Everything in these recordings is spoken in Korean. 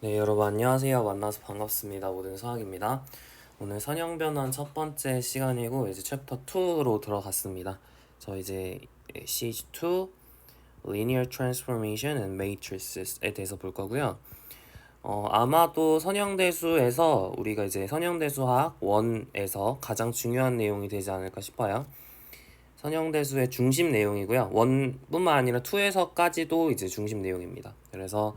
네, 여러분 안녕하세요. 만나서 반갑습니다. 모든 수학입니다. 오늘 선형변환 첫 번째 시간이고 이제 챕터 2로 들어갔습니다. 저 이제 Stage 2 Linear Transformation and Matrices에 대해서 볼 거고요. 아마도 선형대수에서 우리가 이제 선형대수학 1에서 가장 중요한 내용이 되지 않을까 싶어요. 선형대수의 중심 내용이고요. 1뿐만 아니라 2에서까지도 이제 중심 내용입니다. 그래서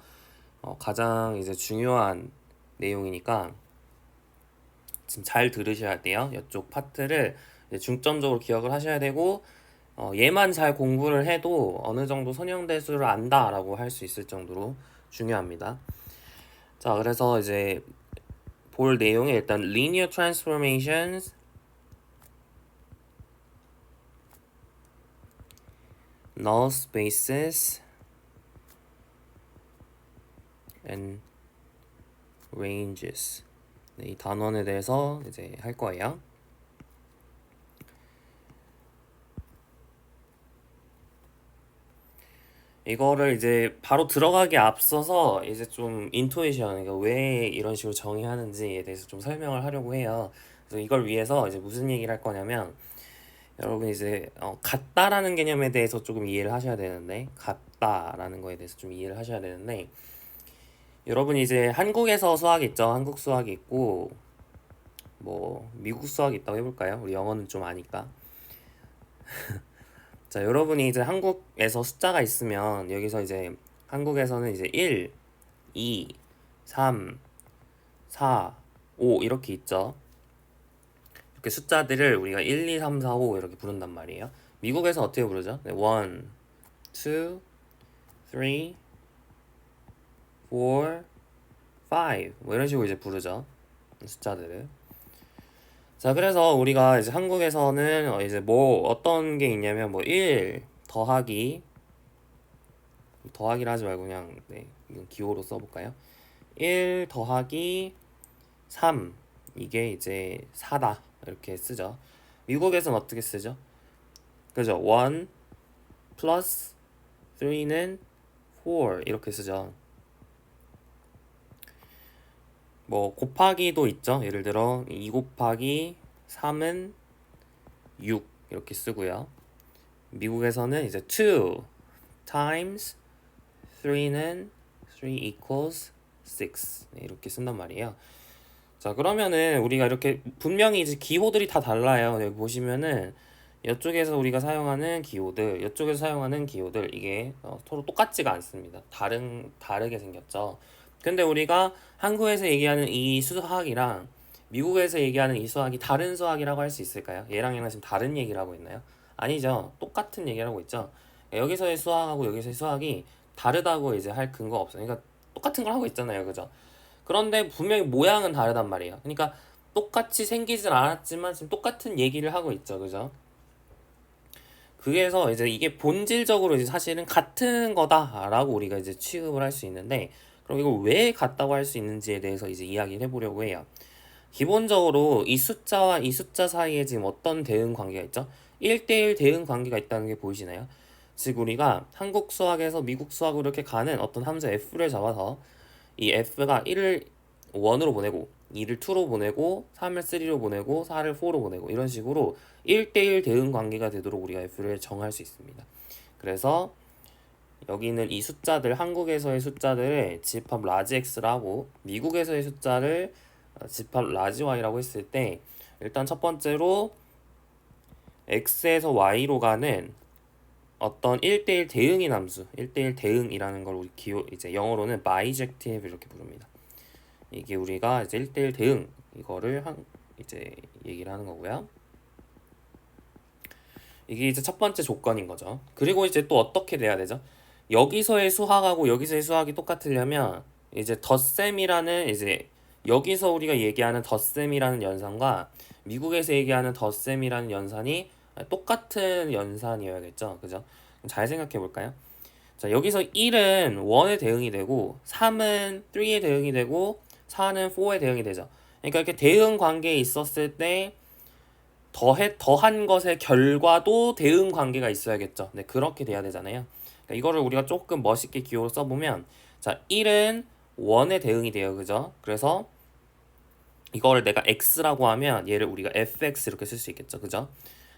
가장 이제 중요한 내용이니까 지금 잘 들으셔야 돼요. 이쪽 파트를 이제 중점적으로 기억을 하셔야 되고 얘만 잘 공부를 해도 어느 정도 선형대수를 안다라고 할 수 있을 정도로 중요합니다. 자, 그래서 이제 볼 내용이 일단 linear transformations, null spaces, and ranges. 네, 이 단원에 대해서 이제 할 거예요. 이거를 이제 바로 들어가기 앞서서 이제 좀 인투이션, 그러니까 왜 이런 식으로 정의하는지에 대해서 좀 설명을 하려고 해요. 그래서 이걸 위해서 이제 무슨 얘기를 할 거냐면 여러분 이제 같다라는 개념에 대해서 조금 이해를 하셔야 되는데 같다라는 거에 대해서 좀 이해를 하셔야 되는데 여러분 이제 한국에서 수학이 있죠. 한국 수학이 있고 뭐 미국 수학이 있다고 해볼까요? 우리 영어는 좀 아니까. 자, 여러분이 이제 한국에서 숫자가 있으면 여기서 이제 한국에서는 이제 1, 2, 3, 4, 5 이렇게 있죠. 이렇게 숫자들을 우리가 1, 2, 3, 4, 5 이렇게 부른단 말이에요. 미국에서 어떻게 부르죠? 네, 1, 2, 3, 4, 5 뭐 이런 식으로 이제 부르죠. 숫자들을. 자, 그래서 우리가 이제 한국에서는 이제 뭐 어떤 게 있냐면 뭐 1 더하기를 하지 말고 그냥 네, 이건 기호로 써볼까요? 1 더하기 3 이게 이제 4다 이렇게 쓰죠. 미국에서는 어떻게 쓰죠? 그죠? 1 플러스 3는 4 이렇게 쓰죠. 뭐 곱하기도 있죠. 예를 들어 2 곱하기 3은 6 이렇게 쓰고요. 미국에서는 이제 2 times 3는 3 equals 6 네, 이렇게 쓴단 말이에요. 자, 그러면은 우리가 이렇게 분명히 이제 기호들이 다 달라요. 여기 보시면은 이쪽에서 우리가 사용하는 기호들, 이쪽에서 사용하는 기호들 이게 서로 똑같지가 않습니다. 다르게 생겼죠. 근데 우리가 한국에서 얘기하는 이 수학이랑 미국에서 얘기하는 이 수학이 다른 수학이라고 할 수 있을까요? 얘랑 지금 다른 얘기를 하고 있나요? 아니죠. 똑같은 얘기를 하고 있죠. 여기서의 수학하고 여기서의 수학이 다르다고 이제 할 근거가 없어요. 그러니까 똑같은 걸 하고 있잖아요. 그죠? 그런데 분명히 모양은 다르단 말이에요. 그러니까 똑같이 생기진 않았지만 지금 똑같은 얘기를 하고 있죠. 그죠? 그래서 이제 이게 본질적으로 이제 사실은 같은 거다라고 우리가 이제 취급을 할 수 있는데 그럼 이걸 왜 같다고 할 수 있는지에 대해서 이제 이야기를 해보려고 해요. 기본적으로 이 숫자와 이 숫자 사이에 지금 어떤 대응 관계가 있죠? 1대1 대응 관계가 있다는 게 보이시나요? 즉 우리가 한국 수학에서 미국 수학으로 이렇게 가는 어떤 함수 f를 잡아서 이 f가 1을 1으로 보내고 2를 2로 보내고 3을 3로 보내고 4를 4로 보내고 이런 식으로 1대1 대응 관계가 되도록 우리가 f를 정할 수 있습니다. 그래서 여기 있는 이 숫자들, 한국에서의 숫자들을 집합 라지 x라고 미국에서의 숫자를 집합 라지 y라고 했을 때 일단 첫 번째로 x에서 y로 가는 어떤 1대1 대응인 함수, 1대1 대응이라는 걸 우리 이제 영어로는 bijective 이렇게 부릅니다. 이게 우리가 이제 1대1 대응 이거를 이제 얘기를 하는 거고요. 이게 이제 첫 번째 조건인 거죠. 그리고 이제 또 어떻게 돼야 되죠? 여기서의 수학하고 여기서의 수학이 똑같으려면 이제 덧셈이라는 이제 여기서 우리가 얘기하는 덧셈이라는 연산과 미국에서 얘기하는 덧셈이라는 연산이 똑같은 연산이어야겠죠. 그죠? 잘 생각해 볼까요? 자, 여기서 1은 1에 대응이 되고 3은 3에 대응이 되고 4는 4에 대응이 되죠. 그러니까 이렇게 대응 관계에 있었을 때 더한 것의 결과도 대응 관계가 있어야겠죠. 네, 그렇게 돼야 되잖아요. 그러니까 이거를 우리가 조금 멋있게 기호로 써보면 자, 1은 1에 대응이 돼요. 그죠? 그래서 이걸 내가 x라고 하면 얘를 우리가 fx 이렇게 쓸 수 있겠죠. 그죠?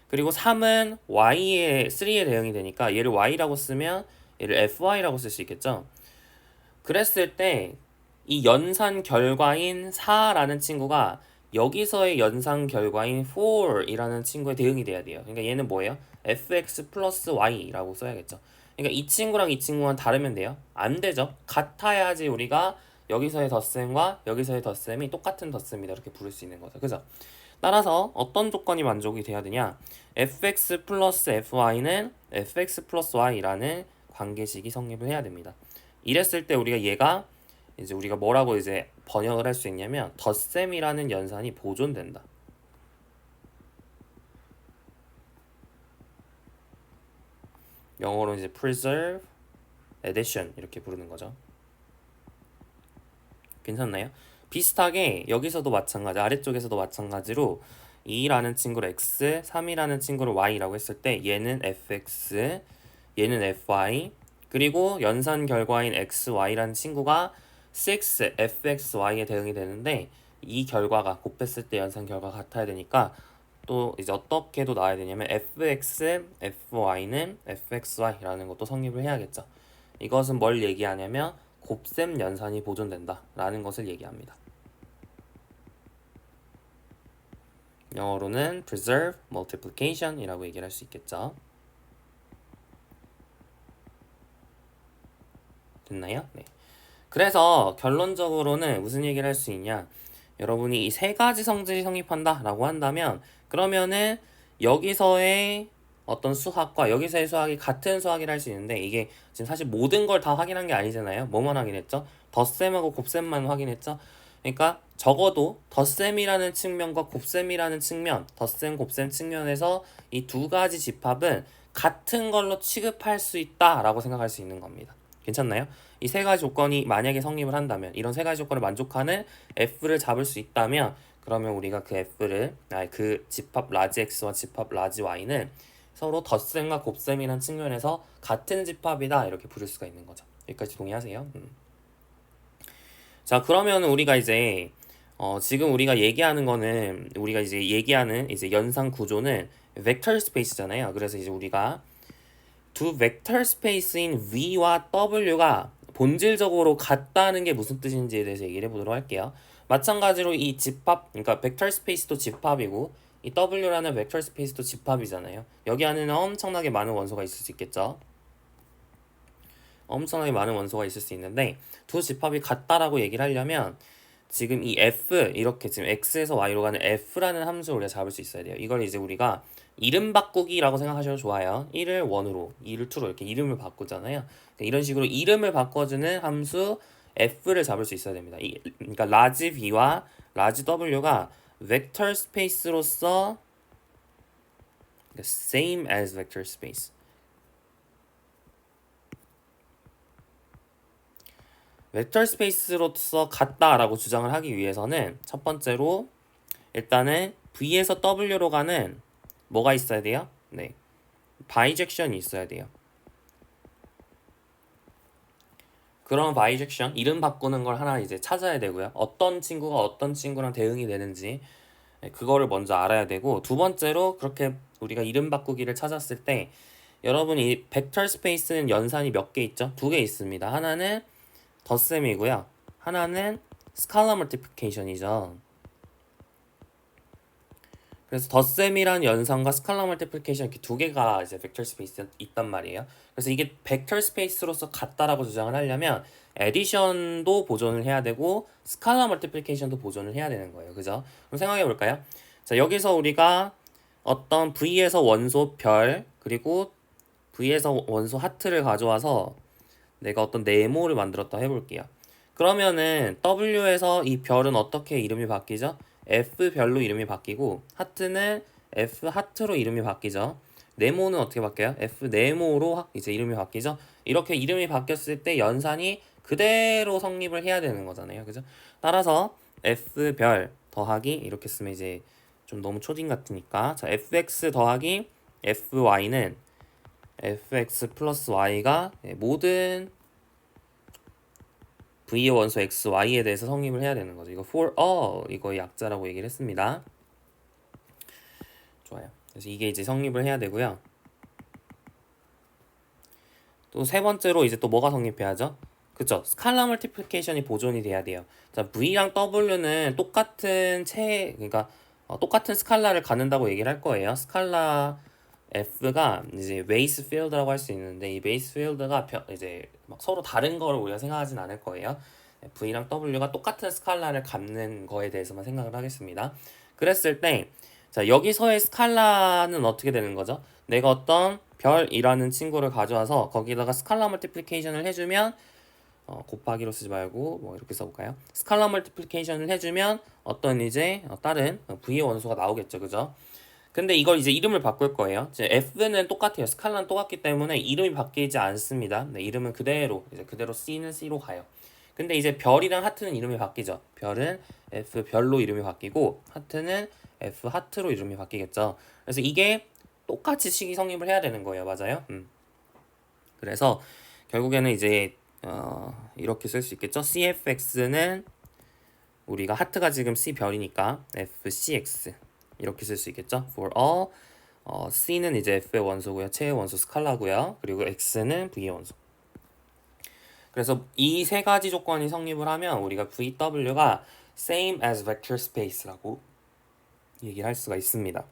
그리고 3은 y에 3에 대응이 되니까 얘를 y라고 쓰면 얘를 fy라고 쓸 수 있겠죠. 그랬을 때 이 연산 결과인 4라는 친구가 여기서의 연산 결과인 4이라는 친구에 대응이 돼야 돼요. 그러니까 얘는 뭐예요? fx 플러스 y라고 써야겠죠. 그러니까 이 친구랑 이 친구만 다르면 돼요? 안 되죠. 같아야지 우리가 여기서의 덧셈과 여기서의 덧셈이 똑같은 덧셈이다 이렇게 부를 수 있는 거죠. 그죠? 따라서 어떤 조건이 만족이 돼야 되냐? fx 플러스 fy는 fx 플러스 y라는 관계식이 성립을 해야 됩니다. 이랬을 때 우리가 얘가 이제 우리가 뭐라고 이제 번역을 할 수 있냐면 덧셈이라는 연산이 보존된다. 영어로 이제 preserve, addition 이렇게 부르는 거죠. 괜찮나요? 비슷하게 여기서도 마찬가지, 아래쪽에서도 마찬가지로 2라는 친구를 x, 3이라는 친구를 y라고 했을 때 얘는 fx, 얘는 fy, 그리고 연산 결과인 xy라는 친구가 6 fxy에 대응이 되는데 이 결과가 곱했을 때 연산 결과가 같아야 되니까 또 이제 어떻게도 나와야 되냐면 fx, fy는 fxy라는 것도 성립을 해야겠죠. 이것은 뭘 얘기하냐면 곱셈 연산이 보존된다 라는 것을 얘기합니다. 영어로는 preserve multiplication 이라고 얘기를 할 수 있겠죠. 됐나요? 네. 그래서 결론적으로는 무슨 얘기를 할 수 있냐? 여러분이 이 세 가지 성질이 성립한다 라고 한다면 그러면은 여기서의 어떤 수학과 여기서의 수학이 같은 수학이라 할 수 있는데 이게 지금 사실 모든 걸 다 확인한 게 아니잖아요. 뭐만 확인했죠? 덧셈하고 곱셈만 확인했죠? 그러니까 적어도 덧셈이라는 측면과 곱셈이라는 측면, 덧셈, 곱셈 측면에서 이 두 가지 집합은 같은 걸로 취급할 수 있다라고 생각할 수 있는 겁니다. 괜찮나요? 이 세 가지 조건이 만약에 성립을 한다면 이런 세 가지 조건을 만족하는 f를 잡을 수 있다면 그러면 우리가 그 f를 그 집합 라지 x와 집합 라지 y는 서로 덧셈과 곱셈이라는 측면에서 같은 집합이다 이렇게 부를 수가 있는 거죠. 여기까지 동의하세요? 자, 그러면 우리가 이제 지금 우리가 얘기하는 거는 우리가 이제 얘기하는 이제 연산 구조는 벡터 스페이스잖아요. 그래서 이제 우리가 두 벡터 스페이스인 V와 W가 본질적으로 같다는 게 무슨 뜻인지에 대해서 얘기를 해보도록 할게요. 마찬가지로 이 집합, 그러니까 벡터 스페이스도 집합이고 이 W라는 벡터 스페이스도 집합이잖아요. 여기 안에는 엄청나게 많은 원소가 있을 수 있겠죠. 엄청나게 많은 원소가 있을 수 있는데 두 집합이 같다라고 얘기를 하려면 지금 이 f 이렇게 지금 x에서 y로 가는 f라는 함수를 우리가 잡을 수 있어야 돼요. 이걸 이제 우리가 이름 바꾸기라고 생각하셔도 좋아요. 1을 1으로, 2를 2로 이렇게 이름을 바꾸잖아요. 이런 식으로 이름을 바꿔주는 함수 f를 잡을 수 있어야 됩니다. 그러니까 라지 v와 라지 w가 벡터 스페이스로서 same as vector space. 벡터 스페이스로서 같다라고 주장을 하기 위해서는 첫 번째로 일단은 V에서 W로 가는 뭐가 있어야 돼요? 네, 바이젝션이 있어야 돼요. 그런 바이젝션, 이름 바꾸는 걸 하나 이제 찾아야 되고요. 어떤 친구가 어떤 친구랑 대응이 되는지 그거를 먼저 알아야 되고 두 번째로 그렇게 우리가 이름 바꾸기를 찾았을 때 여러분이 벡터 스페이스는 연산이 몇 개 있죠? 두 개 있습니다. 하나는 덧셈이고요. 하나는 스칼라 멀티플리케이션이죠. 그래서 덧셈이란 연산과 스칼라 멀티플리케이션 이렇게 두 개가 이제 벡터 스페이스에 있단 말이에요. 그래서 이게 벡터 스페이스로서 같다라고 주장을 하려면 에디션도 보존을 해야 되고 스칼라 멀티플리케이션도 보존을 해야 되는 거예요. 그죠? 그럼 생각해 볼까요? 자, 여기서 우리가 어떤 V에서 원소 별 그리고 V에서 원소 하트를 가져와서 내가 어떤 네모를 만들었다 해볼게요. 그러면은 W에서 이 별은 어떻게 이름이 바뀌죠? F 별로 이름이 바뀌고 하트는 F 하트로 이름이 바뀌죠. 네모는 어떻게 바뀌어요? F 네모로 이제 이름이 바뀌죠. 이렇게 이름이 바뀌었을 때 연산이 그대로 성립을 해야 되는 거잖아요. 그죠? 따라서 F 별 더하기 이렇게 쓰면 이제 좀 너무 초딩 같으니까 자 fx 더하기 fy는 fx 플러스 y가 모든 v의 원소 x, y에 대해서 성립을 해야 되는 거죠. 이거 for all 이거의 약자라고 얘기를 했습니다. 좋아요. 그래서 이게 이제 성립을 해야 되고요. 또 세 번째로 이제 또 뭐가 성립해야죠? 그쵸? 스칼라 멀티플리케이션이 보존이 돼야 돼요. 자, V랑 W는 똑같은 그러니까 똑같은 스칼라를 갖는다고 얘기를 할 거예요. 스칼라 F가 이제 베이스 필드라고 할 수 있는데 이 베이스 필드가 이제 막 서로 다른 걸 우리가 생각하진 않을 거예요. V랑 W가 똑같은 스칼라를 갖는 거에 대해서만 생각을 하겠습니다. 그랬을 때 자, 여기서의 스칼라는 어떻게 되는 거죠? 내가 어떤 별이라는 친구를 가져와서 거기다가 스칼라 멀티플리케이션을 해주면 곱하기로 쓰지 말고 뭐 이렇게 써볼까요? 스칼라 멀티플리케이션을 해주면 어떤 이제 다른 V의 원소가 나오겠죠, 그죠? 근데 이걸 이제 이름을 바꿀 거예요. 이제 F는 똑같아요. 스칼라는 똑같기 때문에 이름이 바뀌지 않습니다. 네, 이름은 그대로 이제 그대로 C는 C로 가요. 근데 이제 별이랑 하트는 이름이 바뀌죠. 별은 F 별로 이름이 바뀌고 하트는 F 하트로 이름이 바뀌겠죠. 그래서 이게 똑같이 식이 성립을 해야 되는 거예요. 맞아요? 그래서 결국에는 이제 이렇게 쓸 수 있겠죠. CFX는 우리가 하트가 지금 C 별이니까 FCX 이렇게 쓸 수 있겠죠. For all C는 이제 F의 원소고요. 체의 원소 스칼라고요. 그리고 X는 V의 원소. 그래서 이 세 가지 조건이 성립을 하면 우리가 VW가 same as vector space라고 얘기를 할 수가 있습니다.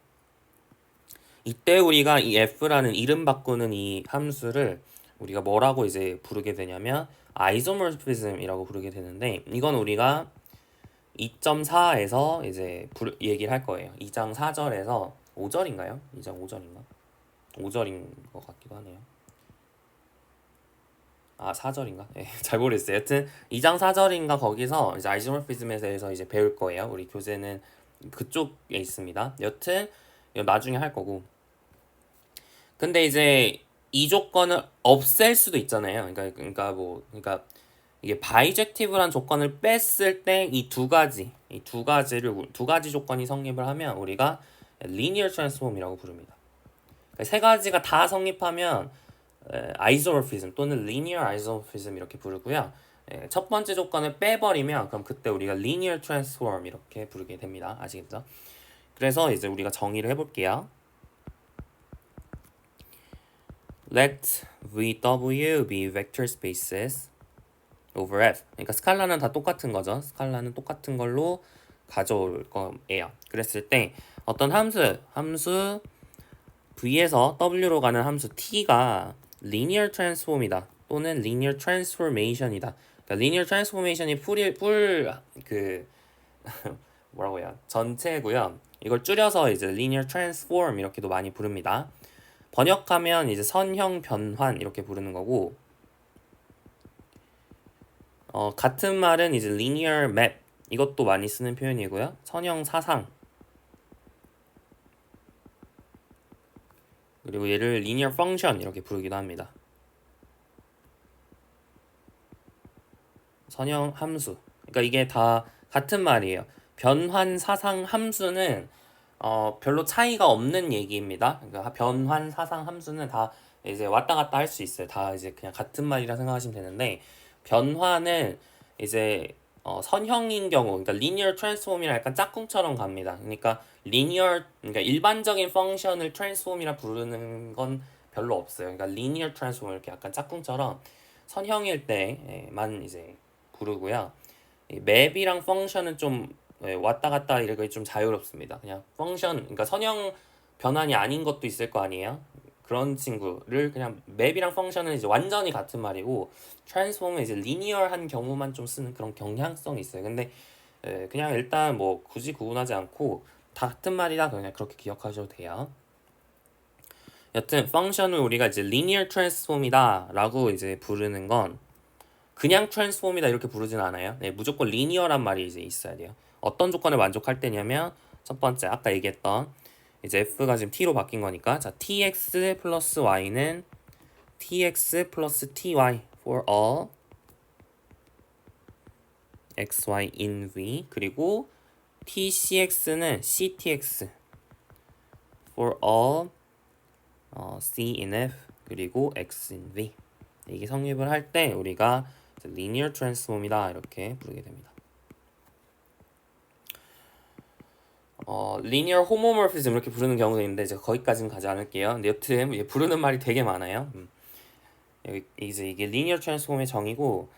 이때 우리가 이 F라는 이름 바꾸는 이 함수를 우리가 뭐라고 이제 부르게 되냐면 아이소모르피즘이라고 부르게 되는데 이건 우리가 2.4에서 이제 얘기를 할 거예요. 2장 4절에서 5절인가요? 2장 5절인가? 5절인 것 같기도 하네요. 4절인가? 네, 잘 모르겠어요. 여튼 2장 4절인가 거기서 이제 아이소모피즘에 대해서 이제 배울 거예요. 우리 교재는 그쪽에 있습니다. 여튼 나중에 할 거고. 근데 이제 이 조건을 없앨 수도 있잖아요. 그러니까 이게 바이젝티브란 조건을 뺐을 때 이 두 가지 조건이 성립을 하면 우리가 리니어 트랜스폼이라고 부릅니다. 그러니까 세 가지가 다 성립하면 아이소모피즘 또는 리니어 아이소모피즘 이렇게 부르고요. 첫 번째 조건을 빼버리면 그럼 그때 우리가 리니어 트랜스폼 이렇게 부르게 됩니다. 아시겠죠? 그래서 이제 우리가 정의를 해볼게요. Let VW be vector spaces over F. 그러니까 스칼라는 다 똑같은 거죠. 스칼라는 똑같은 걸로 가져올 거예요. 그랬을 때 어떤 함수 V에서 W로 가는 함수 T가 linear transform이다 또는 linear transformation이다. 그러니까 linear transformation이 뭐라고 해요? 전체고요. 이걸 줄여서 이제 linear transform 이렇게도 많이 부릅니다. 번역하면 이제 선형 변환 이렇게 부르는 거고 같은 말은 이제 linear map 이것도 많이 쓰는 표현이고요. 선형 사상 그리고 얘를 linear function 이렇게 부르기도 합니다. 선형 함수. 그러니까 이게 다 같은 말이에요. 변환 사상 함수는 별로 차이가 없는 얘기입니다. 그러니까 변환 사상 함수는 다 이제 왔다 갔다 할 수 있어요. 다 이제 그냥 같은 말이라 생각하시면 되는데 변환은 이제 선형인 경우, 그러니까 linear transform이랑 약간 짝꿍처럼 갑니다. 그러니까 일반적인 펑션을 transform이라 부르는 건 별로 없어요. 그러니까 linear transform 이렇게 약간 짝꿍처럼 선형일 때만 이제 부르고요. 이 맵이랑 펑션은 좀 왔다 갔다 이렇게 좀 자유롭습니다. 그냥 펑션, 그러니까 선형 변환이 아닌 것도 있을 거 아니에요. 그런 친구를 그냥 맵이랑 펑션은 이제 완전히 같은 말이고 트랜스폼은 이제 리니어한 경우만 좀 쓰는 그런 경향성이 있어요. 근데 그냥 일단 뭐 굳이 구분하지 않고 다 같은 말이라 그냥 그렇게 기억하셔도 돼요. 여튼 펑션을 우리가 이제 linear transform이다 라고 이제 부르는 건 그냥 트랜스폼이다 이렇게 부르진 않아요. 네, 무조건 리니어란 말이 이제 있어야 돼요. 어떤 조건을 만족할 때냐면 첫 번째 아까 얘기했던 이제 f가 지금 t로 바뀐 거니까 자 tx 플러스 y는 tx 플러스 ty for all xy in v 그리고 tcx는 ctx for all c in f 그리고 x in v 이게 성립을 할 때 우리가 linear transform이다 이렇게 부르게 됩니다. linear homomorphism 이렇게 부르는 경우도 있는데 제가 거기까지는 가지 않을게요. 근데 여튼 부르는 말이 되게 많아요. 여기 이제 이게 linear transform의 정의고,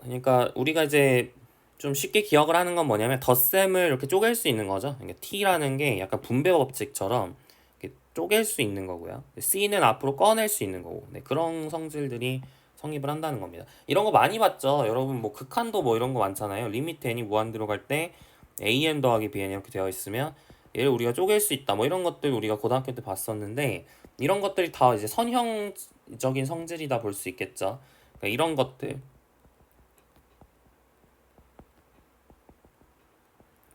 그러니까 우리가 이제 좀 쉽게 기억을 하는 건 뭐냐면 덧셈을 이렇게 쪼갤 수 있는 거죠. 그러니까 t라는 게 약간 분배 법칙처럼 이렇게 쪼갤 수 있는 거고요. c는 앞으로 꺼낼 수 있는 거고, 네, 그런 성질들이 성립을 한다는 겁니다. 이런 거 많이 봤죠. 여러분 뭐 극한도 뭐 이런 거 많잖아요. 리미트 n이 무한대로 갈 때 an 더하기 bn 이렇게 되어 있으면 얘를 우리가 쪼갤 수 있다. 뭐 이런 것들 우리가 고등학교 때 봤었는데 이런 것들이 다 이제 선형적인 성질이다 볼 수 있겠죠. 그러니까 이런 것들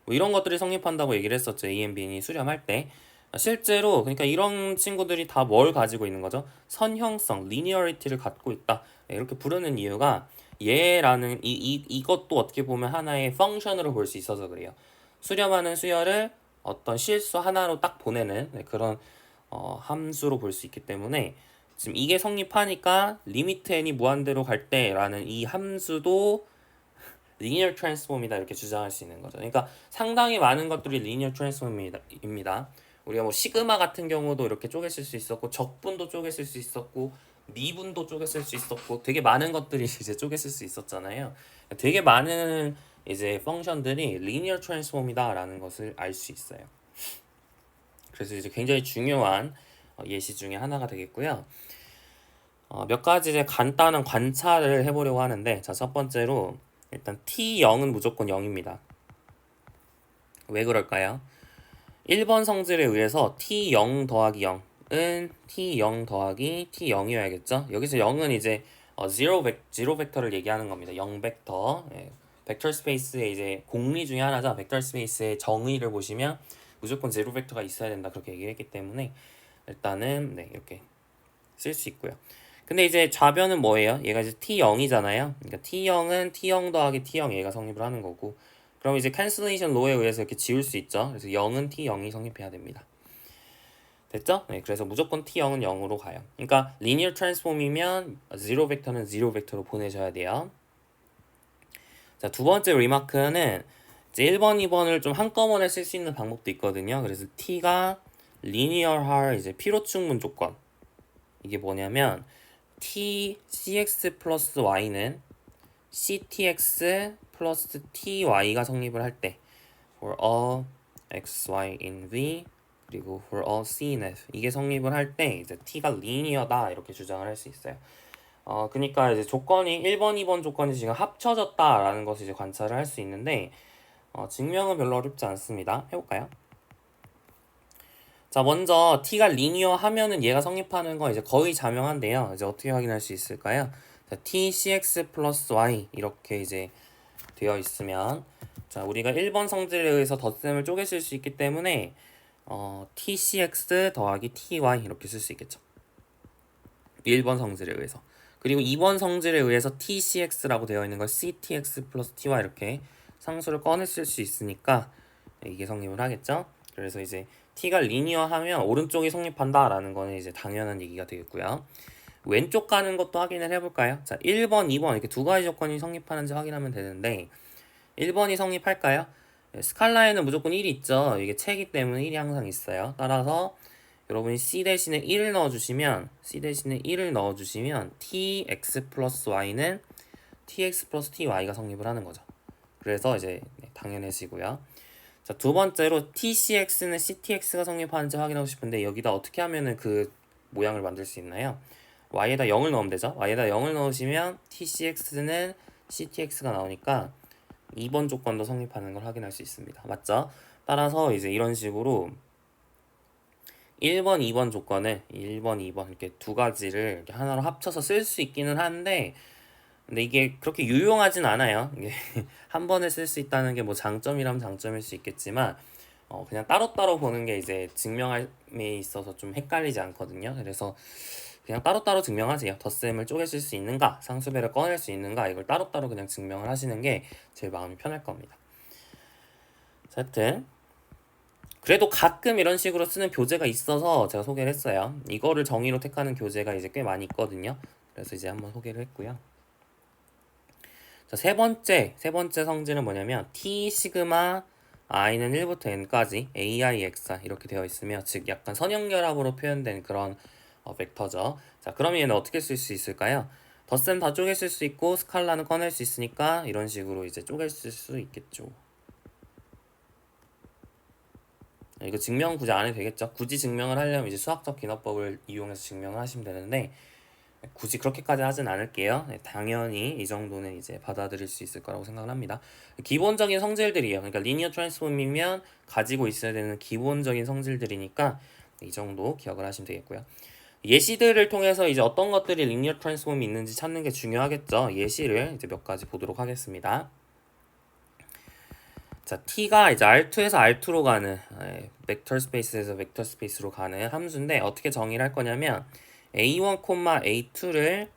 뭐 이런 것들이 성립한다고 얘기를 했었죠. A, B이 수렴할 때. 실제로 그러니까 이런 친구들이 다 뭘 가지고 있는 거죠? 선형성, linearity를 갖고 있다. 네, 이렇게 부르는 이유가 얘라는 이것도 어떻게 보면 하나의 펑션으로 볼 수 있어서 그래요. 수렴하는 수열을 어떤 실수 하나로 딱 보내는, 네, 그런 함수로 볼 수 있기 때문에 지금 이게 성립하니까 리미트 n이 무한대로 갈 때라는 이 함수도 리니어 트랜스폼이다 이렇게 주장할 수 있는 거죠. 그러니까 상당히 많은 것들이 리니어 트랜스폼입니다. 우리가 뭐 시그마 같은 경우도 이렇게 쪼개쓸 수 있었고 적분도 쪼개쓸 수 있었고 미분도 쪼개쓸 수 있었고 되게 많은 것들이 이제 쪼개쓸 수 있었잖아요. 되게 많은 이제 펑션들이 리니어 트랜스폼이다라는 것을 알 수 있어요. 그래서 이제 굉장히 중요한 예시 중에 하나가 되겠고요. 몇 가지 이제 간단한 관찰을 해보려고 하는데, 자, 첫 번째로 일단 T0은 무조건 0입니다. 왜 그럴까요? 1번 성질에 의해서 T0 더하기 0은 T0 더하기 T0이어야겠죠? 여기서 0은 이제 제로 벡터를 얘기하는 겁니다. 0 벡터. 예. 벡터 스페이스의 이제 공리 중에 하나죠. 벡터 스페이스의 정의를 보시면 무조건 제로 벡터가 있어야 된다 그렇게 얘기를 했기 때문에 일단은 네, 이렇게 쓸 수 있고요. 근데 이제 좌변은 뭐예요? 얘가 이제 T0이잖아요. 그러니까 T0은 T0 더하기 T0 얘가 성립을 하는 거고, 그럼 이제 캔슬레이션 로에 의해서 이렇게 지울 수 있죠. 그래서 0은 T0이 성립해야 됩니다. 됐죠? 네, 그래서 무조건 T0은 0으로 가요. 그러니까 리니어 트랜스폼이면 제로 벡터는 제로 벡터로 보내줘야 돼요. 자, 두 번째 리마크는 이제 1번, 2번을 좀 한꺼번에 쓸 수 있는 방법도 있거든요. 그래서 T가 리니어할 이제 피로충분 조건. 이게 뭐냐면 t cx 플러스 y는 ctx 플러스 ty가 성립을 할 때 for all x, y in v 그리고 for all c in f 이게 성립을 할 때 이제 t가 리니어다 이렇게 주장을 할 수 있어요. 그러니까 이제 조건이 1번, 2번 조건이 지금 합쳐졌다라는 것을 이제 관찰을 할 수 있는데 증명은 별로 어렵지 않습니다. 해볼까요? 자, 먼저 t가 리니어 하면은 얘가 성립하는 건 이제 거의 자명한데요. 이제 어떻게 확인할 수 있을까요? 자, t cx 플러스 y 이렇게 이제 되어 있으면, 자, 우리가 1번 성질에 의해서 덧셈을 쪼개실 수 있기 때문에 t cx 더하기 ty 이렇게 쓸 수 있겠죠. 1번 성질에 의해서. 그리고 2번 성질에 의해서 t cx라고 되어 있는 걸 ctx 플러스 ty 이렇게 상수를 꺼내 쓸 수 있으니까 이게 성립을 하겠죠. 그래서 이제 t가 리니어하면 오른쪽이 성립한다라는 거는 이제 당연한 얘기가 되겠고요. 왼쪽 가는 것도 확인을 해볼까요? 자, 1번, 2번 이렇게 두 가지 조건이 성립하는지 확인하면 되는데 1번이 성립할까요? 스칼라에는 무조건 1이 있죠. 이게 채이기 때문에 1이 항상 있어요. 따라서 여러분이 c 대신에 1을 넣어주시면 tx 플러스 y는 tx 플러스 ty가 성립을 하는 거죠. 그래서 이제 당연해지고요. 자, 두 번째로 tcx는 ctx가 성립하는지 확인하고 싶은데 여기다 어떻게 하면은 그 모양을 만들 수 있나요? y에다 0을 넣으면 되죠. y에다 0을 넣으시면 tcx는 ctx가 나오니까 2번 조건도 성립하는 걸 확인할 수 있습니다. 맞죠? 따라서 이제 이런 식으로 1번, 2번 조건을 1번, 2번 이렇게 두 가지를 이렇게 하나로 합쳐서 쓸 수 있기는 한데 근데 이게 그렇게 유용하진 않아요. 이게 한 번에 쓸 수 있다는 게 뭐 장점이라면 장점일 수 있겠지만 그냥 따로따로 보는 게 이제 증명함에 있어서 좀 헷갈리지 않거든요. 그래서 그냥 따로따로 증명하세요. 덧셈을 쪼개실 수 있는가, 상수배를 꺼낼 수 있는가 이걸 따로따로 그냥 증명을 하시는 게 제일 마음이 편할 겁니다. 자, 하여튼 그래도 가끔 이런 식으로 쓰는 교재가 있어서 제가 소개를 했어요. 이거를 정의로 택하는 교재가 이제 꽤 많이 있거든요. 그래서 이제 한번 소개를 했고요. 자, 세 번째 성질은 뭐냐면 t 시그마 i는 1부터 n까지 ai, xi 이렇게 되어 있으며 즉 약간 선형결합으로 표현된 그런 벡터죠. 자, 그럼 얘는 어떻게 쓸 수 있을까요? 덧셈 다 쪼개 쓸 수 있고 스칼라는 꺼낼 수 있으니까 이런 식으로 이제 쪼개 쓸 수 있겠죠. 이거 증명 굳이 안 해도 되겠죠. 굳이 증명을 하려면 이제 수학적 기납법을 이용해서 증명을 하시면 되는데 굳이 그렇게까지 하진 않을게요. 네, 당연히 이 정도는 이제 받아들일 수 있을 거라고 생각을 합니다. 기본적인 성질들이에요. 그러니까 리니어 트랜스폼이면 가지고 있어야 되는 기본적인 성질들이니까 이 정도 기억을 하시면 되겠고요. 예시들을 통해서 이제 어떤 것들이 리니어 트랜스폼이 있는지 찾는 게 중요하겠죠. 예시를 이제 몇 가지 보도록 하겠습니다. 자, t가 이제 R2에서 R2로 가는 벡터 스페이스에서 벡터 스페이스로 가는 함수인데 어떻게 정의를 할 거냐면 a1, a2를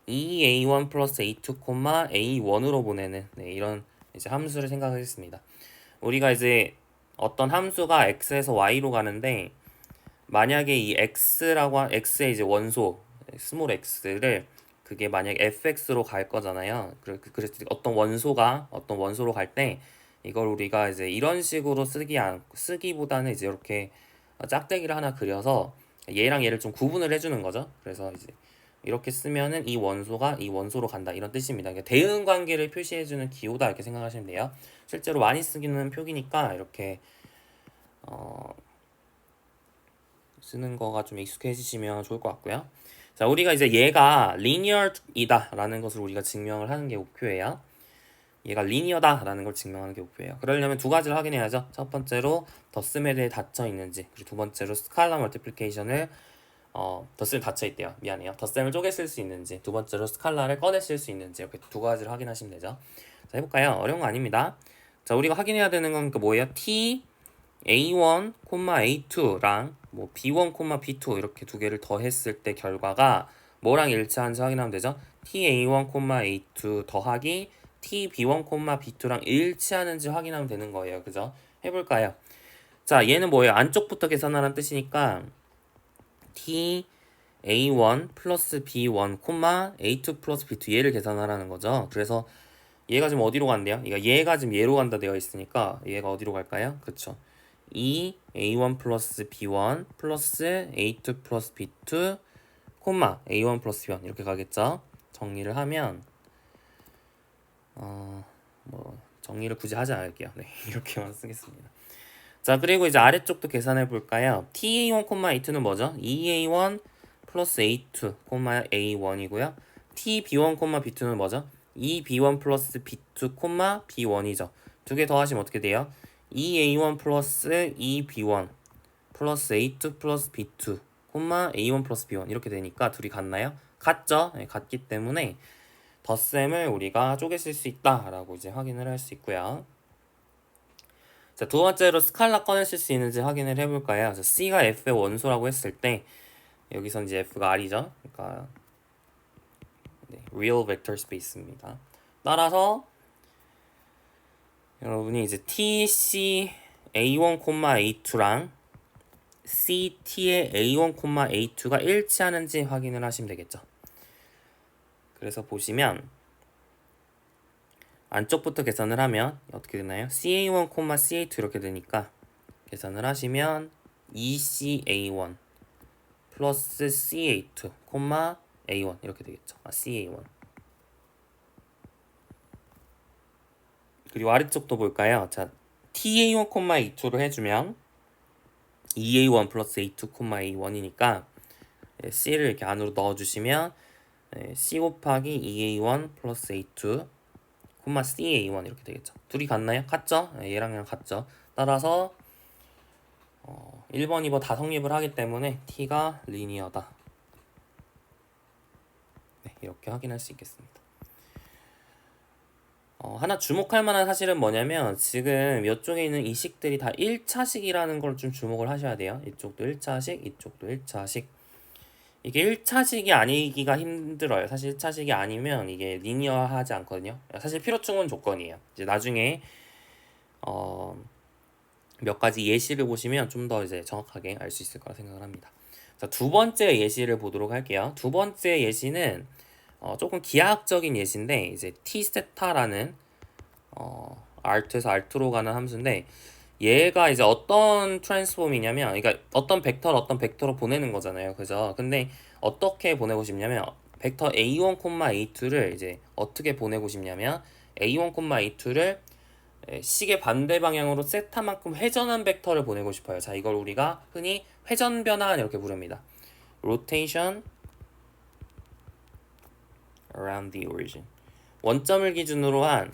a1 플러스 a2, a1으로 보내는 이런 이제 함수를 생각하겠습니다. 우리가 이제 어떤 함수가 x에서 y로 가는데 만약에 이 x의 이제 원소 스몰 x를 그게 만약 fx로 갈 거잖아요. 그래서 어떤 원소로 갈 때 이걸 우리가 이제 이런 식으로 쓰기보다는 이제 이렇게 짝대기를 하나 그려서 얘랑 얘를 좀 구분을 해주는 거죠. 그래서 이제 이렇게 쓰면은 이 원소가 이 원소로 간다 이런 뜻입니다. 그러니까 대응 관계를 표시해주는 기호다 이렇게 생각하시면 돼요. 실제로 많이 쓰기는 표기니까 이렇게 쓰는 거가 좀 익숙해지시면 좋을 것 같고요. 자, 우리가 이제 얘가 리니어이다 라는 것을 우리가 증명을 하는 게 목표예요. 얘가 리니어다 라는 걸 증명하는 게 목표예요. 그러려면 두 가지를 확인해야죠. 첫 번째로 덧셈에 대해 닫혀 있는지, 그리고 두 번째로 스칼라 멀티플리케이션을 덧셈이 닫혀 있대요. 미안해요. 덧셈을 쪼개 쓸 수 있는지, 두 번째로 스칼라를 꺼내 쓸 수 있는지 이렇게 두 가지를 확인하시면 되죠. 자, 해볼까요? 어려운 거 아닙니다. 자, 우리가 확인해야 되는 건 그 뭐예요? t a1, a2랑 뭐 b1, b2 이렇게 두 개를 더했을 때 결과가 뭐랑 일치하는지 확인하면 되죠. ta1, a2 더하기 tb1, b2랑 일치하는지 확인하면 되는 거예요. 그죠? 해볼까요? 자, 얘는 뭐예요? 안쪽부터 계산하라는 뜻이니까 t a1 플러스 b1, a2 플러스 b2 얘를 계산하라는 거죠. 그래서 얘가 지금 어디로 간대요? 얘가 지금 얘로 간다 되어 있으니까 얘가 어디로 갈까요? 그쵸. 이 a1 플러스 b1 플러스 a2 플러스 b2 a1 플러스 b1 이렇게 가겠죠. 정리를 하면 뭐 정리를 굳이 하지 않을게요. 네, 이렇게만 쓰겠습니다. 자, 그리고 이제 아래쪽도 계산해 볼까요? ta1, a2는 뭐죠? 2a1 플러스 a2, a1이고요. tb1, b2는 뭐죠? 2b1 플러스 b2, b1이죠. 두 개 더하시면 어떻게 돼요? 2a1 플러스 2b1 플러스 a2 플러스 b2, a1 플러스 b1 이렇게 되니까 둘이 같나요? 같죠? 네, 같기 때문에 덧셈을 우리가 쪼개 쓸 수 있다라고 이제 확인을 할 수 있고요. 자, 두 번째로 스칼라 꺼내실 수 있는지 확인을 해볼까요? 자, C가 F의 원소라고 했을 때 여기서 이제 F가 R이죠. 그러니까 real vector space입니다. 따라서 여러분이 이제 TC A1, A2랑 CT의 A1, A2가 일치하는지 확인을 하시면 되겠죠. 그래서 보시면 안쪽부터 계산을 하면 어떻게 되나요? CA1, CA2 이렇게 되니까 계산을 하시면 ECA1 플러스 CA2, A1 이렇게 되겠죠. CA1. 그리고 아래쪽도 볼까요? 자, TA1, A2로 해주면 EA1 플러스 A2, A1이니까 C를 이렇게 안으로 넣어주시면 C 곱하기 EA1 플러스 A2, CA1 이렇게 되겠죠. 둘이 같나요? 같죠? 얘랑 얘랑 같죠. 따라서 1번, 2번 다 성립을 하기 때문에 T가 리니어다. 네, 이렇게 확인할 수 있겠습니다. 하나 주목할 만한 사실은 뭐냐면 지금 이쪽에 있는 이 식들이 다 1차식이라는 걸 좀 주목을 하셔야 돼요. 이쪽도 1차식, 이쪽도 1차식. 이게 1차식이 아니기가 힘들어요. 사실 1차식이 아니면 이게 리니어하지 않거든요. 사실 필요충분 조건이에요. 이제 나중에 몇 가지 예시를 보시면 좀 더 이제 정확하게 알 수 있을 거라 생각을 합니다. 자, 두 번째 예시를 보도록 할게요. 두 번째 예시는 조금 기하학적인 예시인데 이제 t 세타라는 R2에서 R2로 가는 함수인데 얘가 이제 어떤 트랜스폼이냐면 그러니까 어떤 벡터를 어떤 벡터로 보내는 거잖아요. 그죠? 근데 어떻게 보내고 싶냐면 벡터 A1, A2를 이제 어떻게 보내고 싶냐면 A1, A2를 식의 반대 방향으로 세타만큼 회전한 벡터를 보내고 싶어요. 자, 이걸 우리가 흔히 회전 변환 이렇게 부릅니다. rotation around the origin. 원점을 기준으로 한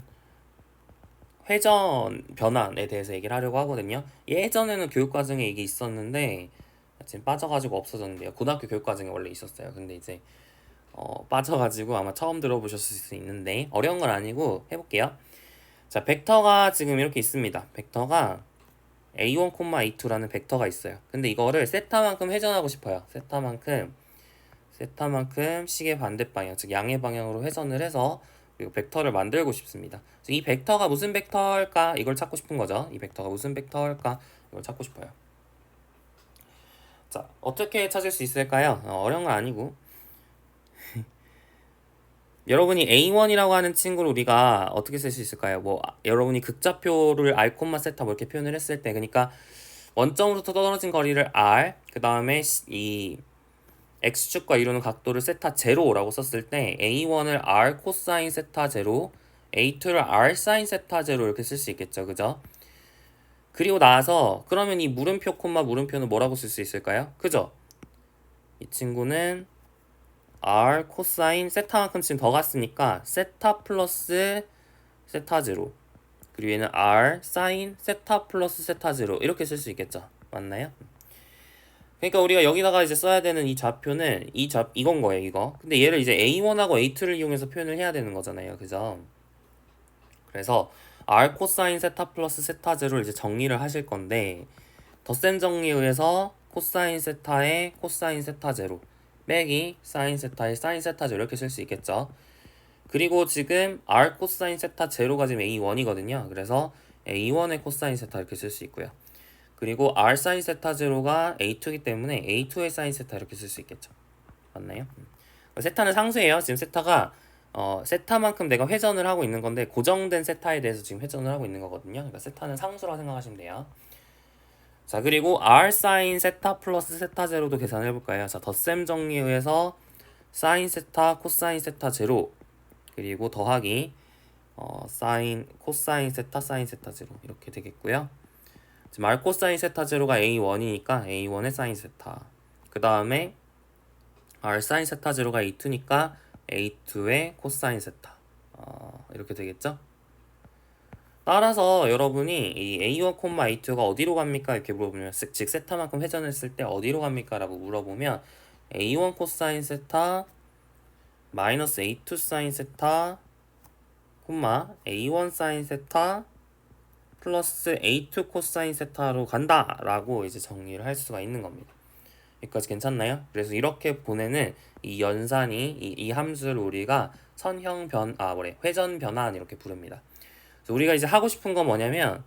회전 변환에 대해서 얘기를 하려고 하거든요. 예전에는 교육과정에 이게 있었는데 지금 빠져가지고 없어졌는데요. 고등학교 교육과정에 원래 있었어요. 근데 이제 빠져가지고 아마 처음 들어보셨을 수 있는데 어려운 건 아니고 해볼게요. 자, 벡터가 지금 이렇게 있습니다. 벡터가 A1, A2라는 벡터가 있어요. 근데 이거를 세타만큼 회전하고 싶어요. 세타만큼 식의 반대 방향, 즉 양의 방향으로 회전을 해서 그리고 벡터를 만들고 싶습니다. 이 벡터가 무슨 벡터일까? 이걸 찾고 싶은 거죠. 이 벡터가 무슨 벡터일까? 이걸 찾고 싶어요. 자, 어떻게 찾을 수 있을까요? 어려운 건 아니고 여러분이 A1이라고 하는 친구를 우리가 어떻게 쓸 수 있을까요? 뭐 여러분이 극좌표를 R, 세타 뭐 이렇게 표현을 했을 때 그러니까 원점으로부터 떨어진 거리를 R 그 다음에 이 X축과 이루는 각도를 세타 제로라고 썼을 때 A1을 R 코사인 세타 제로 A2를 R 사인 세타 제로 이렇게 쓸 수 있겠죠. 그죠? 그리고 나서 그러면 이 물음표 물음표는 뭐라고 쓸 수 있을까요? 그죠? 이 친구는 R 코사인 세타만큼 지금 더 갔으니까 세타 플러스 세타 제로 그리고 얘는 R 사인 세타 플러스 세타 제로 이렇게 쓸 수 있겠죠. 맞나요? 그러니까 우리가 여기다가 이제 써야 되는 이 좌표는 이건 거예요, 이거. 근데 얘를 이제 A1하고 A2를 이용해서 표현을 해야 되는 거잖아요. 그죠? 그래서 R 코사인 세타 플러스 세타 제로를 이제 정리를 하실 건데 덧셈 정리에 의해서 코사인 세타의 코사인 세타 제로 빼기 사인 세타의 사인 세타 제로 이렇게 쓸 수 있겠죠. 그리고 지금 R 코사인 세타 제로가 지금 A1이거든요. 그래서 A1의 코사인 세타 이렇게 쓸 수 있고요. 그리고 R 사인 세타 제로가 A2이기 때문에 A2의 사인 세타 이렇게 쓸 수 있겠죠. 맞나요? 세타는 상수예요. 지금 세타가 세타만큼 내가 회전을 하고 있는 건데 고정된 세타에 대해서 지금 회전을 하고 있는 거거든요. 그러니까 세타는 상수라고 생각하시면 돼요. 자, 그리고 R 사인 세타 플러스 세타 제로도 계산해 볼까요? 자, 덧셈 정리에 의해서 사인 세타 코사인 세타 제로 그리고 더하기 사인 코사인 세타 사인 세타 제로 이렇게 되겠고요. 지금 R 코사인 세타 제로가 A1이니까 A1의 사인 세타 그 다음에 R 사인 세타 제로가 A2니까 A2의 코사인 세타 이렇게 되겠죠? 따라서 여러분이 이 A1, A2가 어디로 갑니까? 이렇게 물어보면 즉 세타만큼 회전했을 때 어디로 갑니까? 라고 물어보면 A1 코사인 세타 마이너스 A2 사인 세타 A1 사인 세타 플러스 A2 코사인 세타로 간다 라고 이제 정리를 할 수가 있는 겁니다. 여기까지 괜찮나요? 그래서 이렇게 보내는 이 연산이 이 함수를 우리가 회전 변환 이렇게 부릅니다. 그래서 우리가 이제 하고 싶은 건 뭐냐면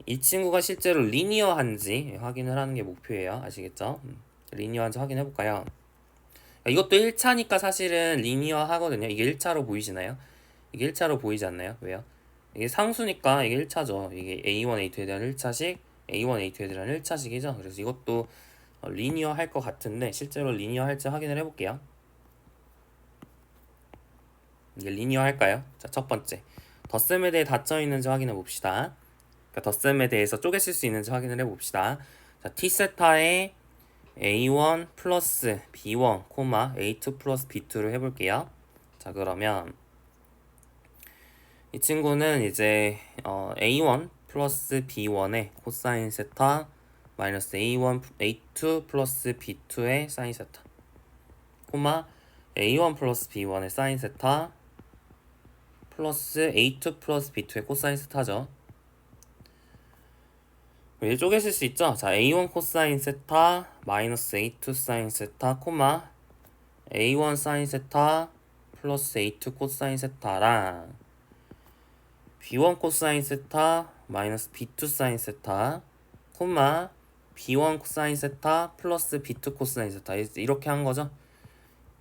이 친구가 실제로 리니어한지 확인을 하는 게 목표예요. 아시겠죠? 리니어한지 확인해 볼까요? 이것도 1차니까 사실은 리니어 하거든요. 이게 1차로 보이시나요? 이게 1차로 보이지 않나요? 왜요? 이게 상수니까 이게 1차죠. 이게 A1, A2에 대한 1차식, A1, A2에 대한 1차식이죠. 그래서 이것도 리니어 할 것 같은데 실제로 리니어 할지 확인을 해볼게요. 이게 리니어 할까요? 자, 첫 번째 덧셈에 대해 닫혀 있는지 확인해 봅시다. 그러니까 덧셈에 대해서 쪼개실 수 있는지 확인을 해봅시다. 자, T세타에 A1 플러스 B1, A2 플러스 B2를 해볼게요. 자, 그러면 이 친구는 이제 A1 플러스 B1의 코사인 세타 마이너스 A1, A2 플러스 B2의 사인 세타 A1 플러스 B1의 사인 세타 플러스 A2 플러스 B2의 코사인 세타죠. 이제 쪼개실 수 있죠? 자, A1 코사인 세타 마이너스 A2 사인 세타 A1 사인 세타 플러스 A2 코사인 세타랑 B1 코사인 세타 마이너스 B2 사인 세타 B1 코사인 세타 플러스 B2 코사인 세타 이렇게 한 거죠.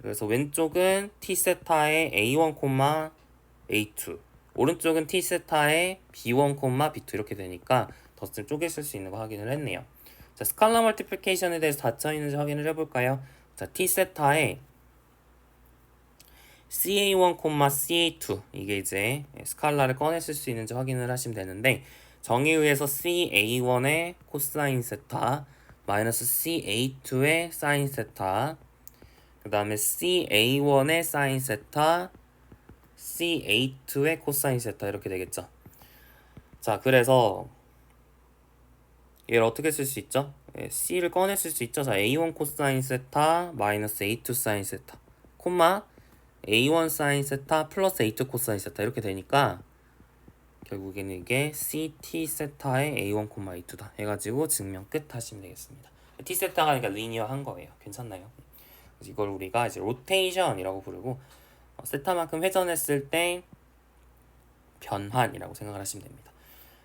그래서 왼쪽은 t 세타의 a1, a2, 오른쪽은 t 세타의 b1, b2 이렇게 되니까 덧셈 쪼개 쓸 수 있는 거 확인을 했네요. 자, 스칼라 멀티플리케이션에 대해서 닫혀 있는지 확인을 해볼까요? 자, t 세타의 CA1, CA2 이게 이제 스칼라를 꺼내 쓸 수 있는지 확인을 하시면 되는데, 정의에 의해서 CA1의 코사인 세타 마이너스 CA2의 사인 세타, 그 다음에 CA1의 사인 세타, CA2의 코사인 세타 이렇게 되겠죠. 자, 그래서 얘를 어떻게 쓸 수 있죠? C를 꺼내 쓸 수 있죠. 자, A1 코사인 세타 마이너스 A2 사인 세타 콤마 A1 사인 세타 플러스 A2 코사인 세타 이렇게 되니까 결국에는 이게 CT 세타의 A1, A2다 해가지고 증명 끝 하시면 되겠습니다. T 세타가 그러니까 리니어한 거예요. 괜찮나요? 이걸 우리가 이제 로테이션이라고 부르고, 세타만큼 회전했을 때 변환이라고 생각을 하시면 됩니다.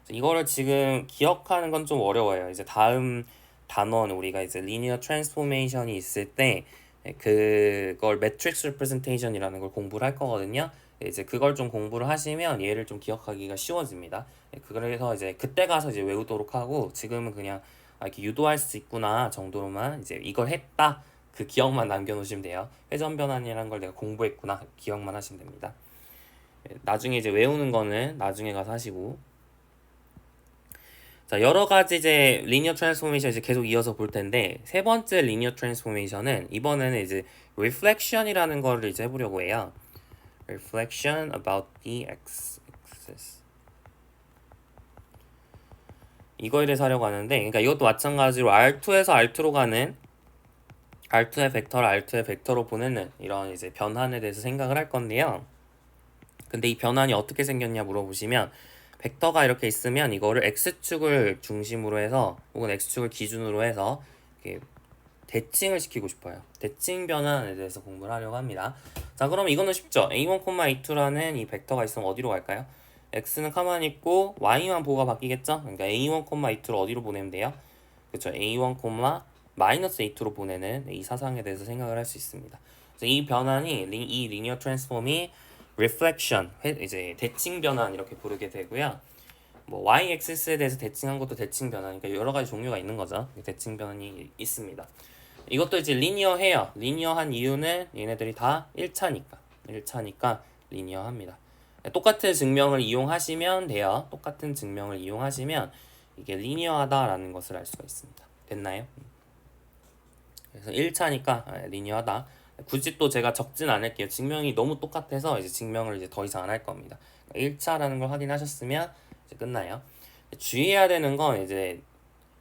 이거를 지금 기억하는 건 좀 어려워요. 이제 다음 단원 우리가 이제 리니어 트랜스포메이션이 있을 때 그걸 매트릭스 리프레젠테이션이라는 걸 공부를 할 거거든요. 이제 그걸 좀 공부를 하시면 얘를 좀 기억하기가 쉬워집니다. 그래서 이제 그때 가서 이제 외우도록 하고, 지금은 그냥 이렇게 유도할 수 있구나 정도로만 이제 이걸 했다 그 기억만 남겨놓으시면 돼요. 회전 변환이라는 걸 내가 공부했구나 기억만 하시면 됩니다. 나중에 이제 외우는 거는 나중에 가서 하시고. 자, 여러 가지 이제 리니어 트랜스포메이션 이제 계속 이어서 볼 텐데, 세 번째 리니어 트랜스포메이션은 이번에는 이제 reflection이라는 거를 이제 해보려고 해요. reflection about the x-axis. 이거에 대해서 하려고 하는데, 그러니까 이것도 마찬가지로 R2에서 R2로 가는, R2의 벡터를 R2의 벡터로 보내는 이런 이제 변환에 대해서 생각을 할 건데요. 근데 이 변환이 어떻게 생겼냐 물어보시면, 벡터가 이렇게 있으면 이거를 x축을 중심으로 해서 혹은 x축을 기준으로 해서 이렇게 대칭을 시키고 싶어요. 대칭 변환에 대해서 공부를 하려고 합니다. 자, 그럼 이거는 쉽죠. a1, a2라는 이 벡터가 있으면 어디로 갈까요? x는 가만히 있고 y만 보호가 바뀌겠죠? 그러니까 a1, a2를 어디로 보내면 돼요? 그렇죠. a1, 마이너스 a2로 보내는 이 사상에 대해서 생각을 할 수 있습니다. 그래서 이 변환이 이 리니어 트랜스폼이 reflection, 이제 대칭 변환 이렇게 부르게 되고요. 뭐 y-axis에 대해서 대칭한 것도 대칭 변환이니까 여러 가지 종류가 있는 거죠. 대칭 변환이 있습니다. 이것도 이제 리니어해요. 리니어한 이유는 얘네들이 다 1차니까 리니어합니다. 똑같은 증명을 이용하시면 돼요. 똑같은 증명을 이용하시면 이게 리니어하다라는 것을 알 수가 있습니다. 됐나요? 그래서 1차니까 리니어하다. 굳이 또 제가 적진 않을게요. 증명이 너무 똑같아서 이제 증명을 이제 더 이상 안 할 겁니다. 1차라는 걸 확인하셨으면 이제 끝나요. 주의해야 되는 건 이제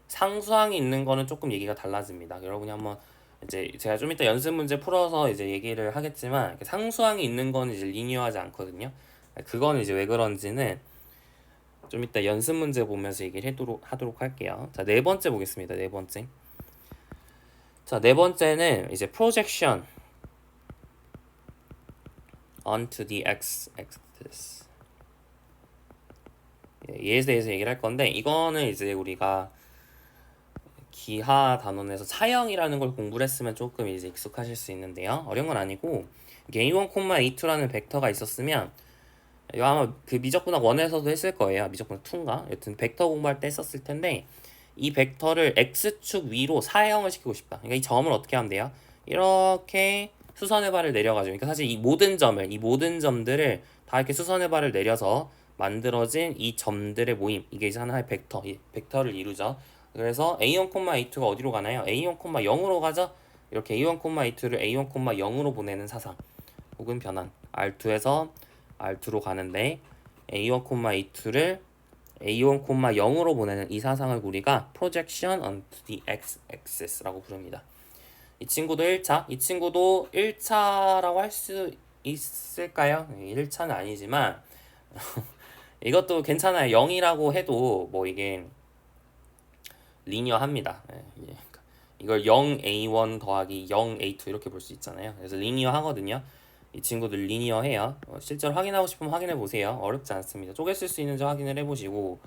상수항이 있는 거는 조금 얘기가 달라집니다. 여러분이 한번 이제 제가 좀 이따 연습 문제 풀어서 이제 얘기를 하겠지만, 상수항이 있는 거는 이제 리니어하지 않거든요. 그건 이제 왜 그런지는 좀 이따 연습 문제 보면서 얘기를 하도록 할게요. 자, 네 번째 보겠습니다. 네 번째. 자, 네 번째는 이제 projection onto the x-axis. 얘에 대해서 얘기를 할 건데, 이거는 이제 우리가 기하 단원에서 차형이라는 걸 공부를 했으면 조금 이제 익숙하실 수 있는데요. 어려운 건 아니고, a1, a2라는 벡터가 있었으면, 이거 아마 그 미적분학 1에서도 했을 거예요. 미적분학 2인가? 여튼 벡터 공부할 때 했었을 텐데, 이 벡터를 x축 위로 사형을 시키고 싶다. 그러니까 이 점을 어떻게 하면 돼요? 이렇게 수선의 발을 내려가지고, 그러니까 사실 이 모든 점들을 다 이렇게 수선의 발을 내려서 만들어진 이 점들의 모임, 이게 이제 하나의 벡터, 이 벡터를 이루죠. 그래서 a1, a2가 어디로 가나요? a1, 0으로 가죠. 이렇게 a1, a2를 a1, 0으로 보내는 사상 혹은 변환, R2에서 R2로 가는데 a1, a2를 a1, 0으로 보내는 이 사상을 우리가 projection onto the x-axis라고 부릅니다. 이 친구도 1차, 이 친구도 1차라고 할 수 있을까요? 1차는 아니지만 이것도 괜찮아요. 0이라고 해도 뭐 이게 리니어합니다. 이걸 0a1 더하기 0a2 이렇게 볼 수 있잖아요. 그래서 리니어 하거든요. 이 친구들 리니어해요. 실제로 확인하고 싶으면 확인해 보세요. 어렵지 않습니다. 쪼개 쓸 수 있는지 확인을 해보시고,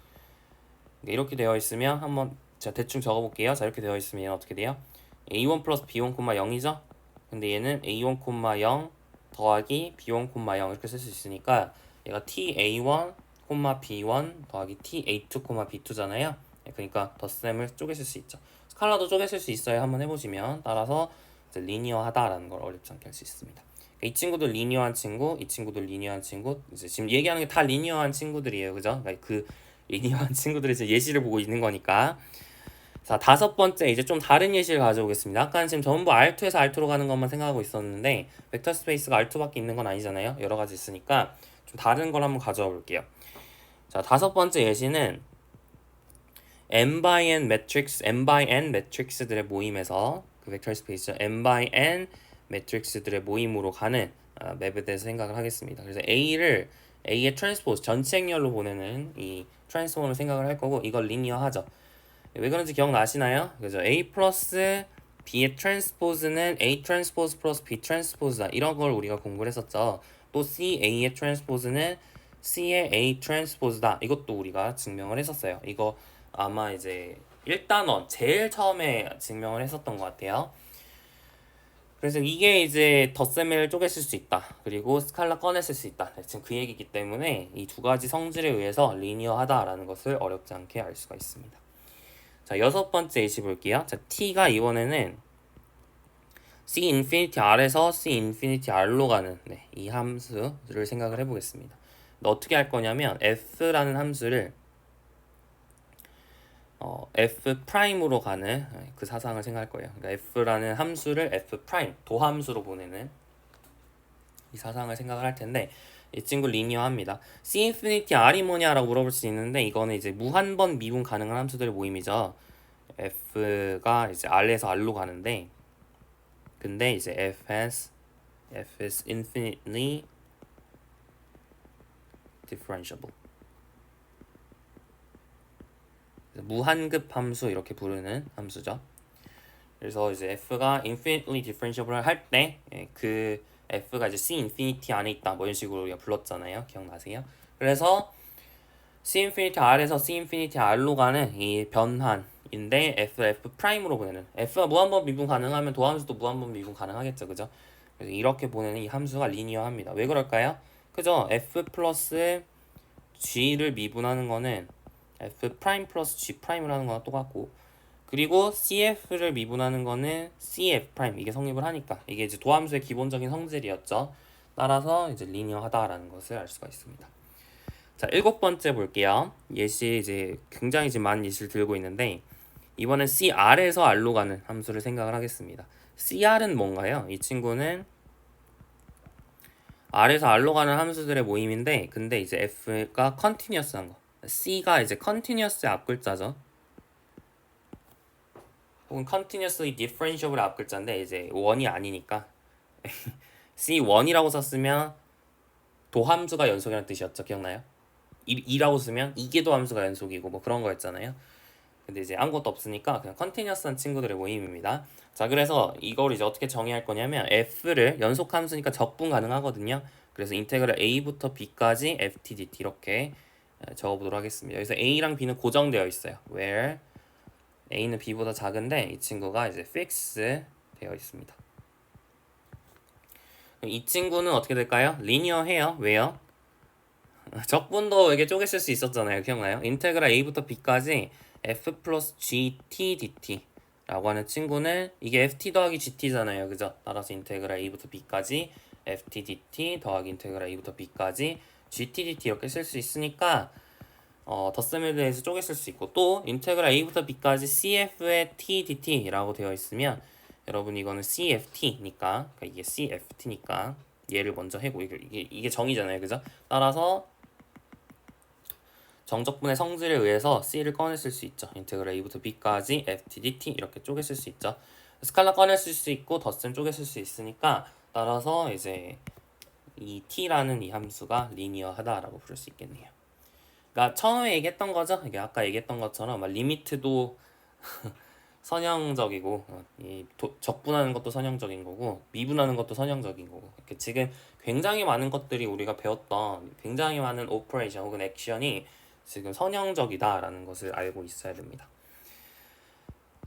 이렇게 되어 있으면 한번 제가 대충 적어볼게요. 자, 이렇게 되어 있으면 어떻게 돼요? a1 플러스 b1, 0이죠? 근데 얘는 a1, 0 더하기 b1, 0 이렇게 쓸 수 있으니까 얘가 ta1, b1 더하기 ta2, b2잖아요. 그러니까 덧셈을 쪼개실 수 있죠. 스칼라도 쪼개실 수 있어요. 한번 해보시면. 따라서 이제 리니어하다라는 걸 어렵지 않게 할 수 있습니다. 이 친구도 리니어한 친구, 이 친구도 리니어한 친구. 이제 지금 얘기하는 게 다 리니어한 친구들이에요, 그죠? 그러니까 그 리니어한 친구들의 이제 예시를 보고 있는 거니까. 자, 다섯 번째 이제 좀 다른 예시를 가져오겠습니다. 아까는 지금 전부 R2에서 R2로 가는 것만 생각하고 있었는데 벡터 스페이스가 R2밖에 있는 건 아니잖아요. 여러 가지 있으니까 좀 다른 걸 한번 가져와 볼게요. 자, 다섯 번째 예시는 n by n 매트릭스, n by n 매트릭스들의 모임에서 그 벡터 스페이스 n by n 매트릭스들의 모임으로 가는 맵에 대해서 생각을 하겠습니다. 그래서 A의 트랜스포즈 전체 행렬로 보내는 이 트랜스폼으로 생각을 할 거고 이걸 리니어하죠. 왜 그런지 기억나시나요? 그죠? A 플러스 B의 트랜스포즈는 A 트랜스포즈 플러스 B 트랜스포즈다. 이런 걸 우리가 공부를 했었죠. 또 CA의 트랜스포즈는 C의 A 트랜스포즈다. 이것도 우리가 증명을 했었어요. 이거 아마 이제 1단원 제일 처음에 증명을 했었던 것 같아요. 그래서 이게 이제 덧셈을 쪼개실 수 있다. 그리고 스칼라 꺼냈을 수 있다. 지금 그 얘기이기 때문에 이 두 가지 성질에 의해서 리니어하다라는 것을 어렵지 않게 알 수가 있습니다. 자, 여섯 번째 예시 볼게요. 자, t가 이번에는 c 인피니티 r에서 c 인피니티 r로 가는 이 함수를 생각을 해보겠습니다. 어떻게 할 거냐면 f라는 함수를 f 프라임으로 가는 그 사상을 생각할 거예요. 그러니까 f라는 함수를 f 프라임 도함수로 보내는 이 사상을 생각을 할 텐데 이 친구 리니어합니다. C 인피니티 R이 뭐냐라고 물어볼 수 있는데 이거는 이제 무한번 미분 가능한 함수들의 모임이죠. F가 이제 R에서 R로 가는데 근데 이제 F is infinitely differentiable. 무한급 함수 이렇게 부르는 함수죠. 그래서 이제 F가 infinitely differentiable 할 때 그 F가 이제 C 인피니티 안에 있다 뭐 이런 식으로 우리가 불렀잖아요. 기억나세요? 그래서 C 인피니티 R에서 C 인피니티 R로 가는 이 변환인데 F 프라임으로 보내는 F가 무한번 미분 가능하면 도함수도 무한번 미분 가능하겠죠. 그죠? 그래서 이렇게 보내는 이 함수가 리니어합니다. 왜 그럴까요? 그죠? F 플러스 G를 미분하는 거는 F 프라임 플러스 G 프라임을 하는 거랑 똑같고 그리고 CF를 미분하는 거는 CF 프라임 이게 성립을 하니까 이게 이제 도함수의 기본적인 성질이었죠. 따라서 이제 리니어하다라는 것을 알 수가 있습니다. 자, 일곱 번째 볼게요. 예시 이제 굉장히 지금 많은 예시를 들고 있는데 이번엔 CR에서 R로 가는 함수를 생각을 하겠습니다. CR은 뭔가요? 이 친구는 R에서 R로 가는 함수들의 모임인데 근데 이제 F가 컨티뉴어스한 거. C가 이제 컨티뉴어스의 앞글자죠. 혹은 continuously differentiable의 앞글자인데 이제 1이 아니니까 C1이라고 썼으면 도함수가 연속이라는 뜻이었죠. 기억나요? 2라고 쓰면 이게 도함수가 연속이고 뭐 그런 거였잖아요. 근데 이제 아무것도 없으니까 그냥 컨티뉴어스한 친구들의 모임입니다. 자, 그래서 이걸 이제 어떻게 정의할 거냐면 F를 연속 함수니까 적분 가능하거든요. 그래서 인테그랄 A부터 B까지 FTDT 이렇게 적어보도록 하겠습니다. 여기서 A랑 B는 고정되어 있어요. where A는 B보다 작은데 이 친구가 이제 fix 되어 있습니다. 이 친구는 어떻게 될까요? 리니어해요. 왜요? 적분도 이게 쪼개 쓸 수 있었잖아요. 기억나요? 인테그랄 A부터 B까지 F 플러스 GT DT 라고 하는 친구는 이게 FT 더하기 GT잖아요. 그죠? 따라서 인테그랄 A부터 B까지 FT DT 더하기 인테그랄 A부터 B까지 GT DT 이렇게 쓸 수 있으니까 덧셈에 대해서 쪼개 쓸 수 있고 또 인테그랄 A부터 B까지 CF의 T DT라고 되어 있으면 여러분 이거는 CFT니까 그러니까 이게 CFT니까 얘를 먼저 해고 이게 정의잖아요. 그죠? 따라서 정적분의 성질에 의해서 C를 꺼냈을 수 있죠. 인테그랄 A부터 B까지 FTDT 이렇게 쪼개쓸 수 있죠. 스칼라 꺼냈을 수 있고 덧셈 쪼개쓸 수 있으니까 따라서 이제 이 T라는 이 함수가 리니어하다라고 부를 수 있겠네요. 그러니까 처음에 얘기했던 거죠. 이게 아까 얘기했던 것처럼 리미트도 선형적이고 적분하는 것도 선형적인 거고 미분하는 것도 선형적인 거고 이렇게 지금 굉장히 많은 것들이 우리가 배웠던 굉장히 많은 오퍼레이션 혹은 액션이 지금 선형적이다라는 것을 알고 있어야 됩니다.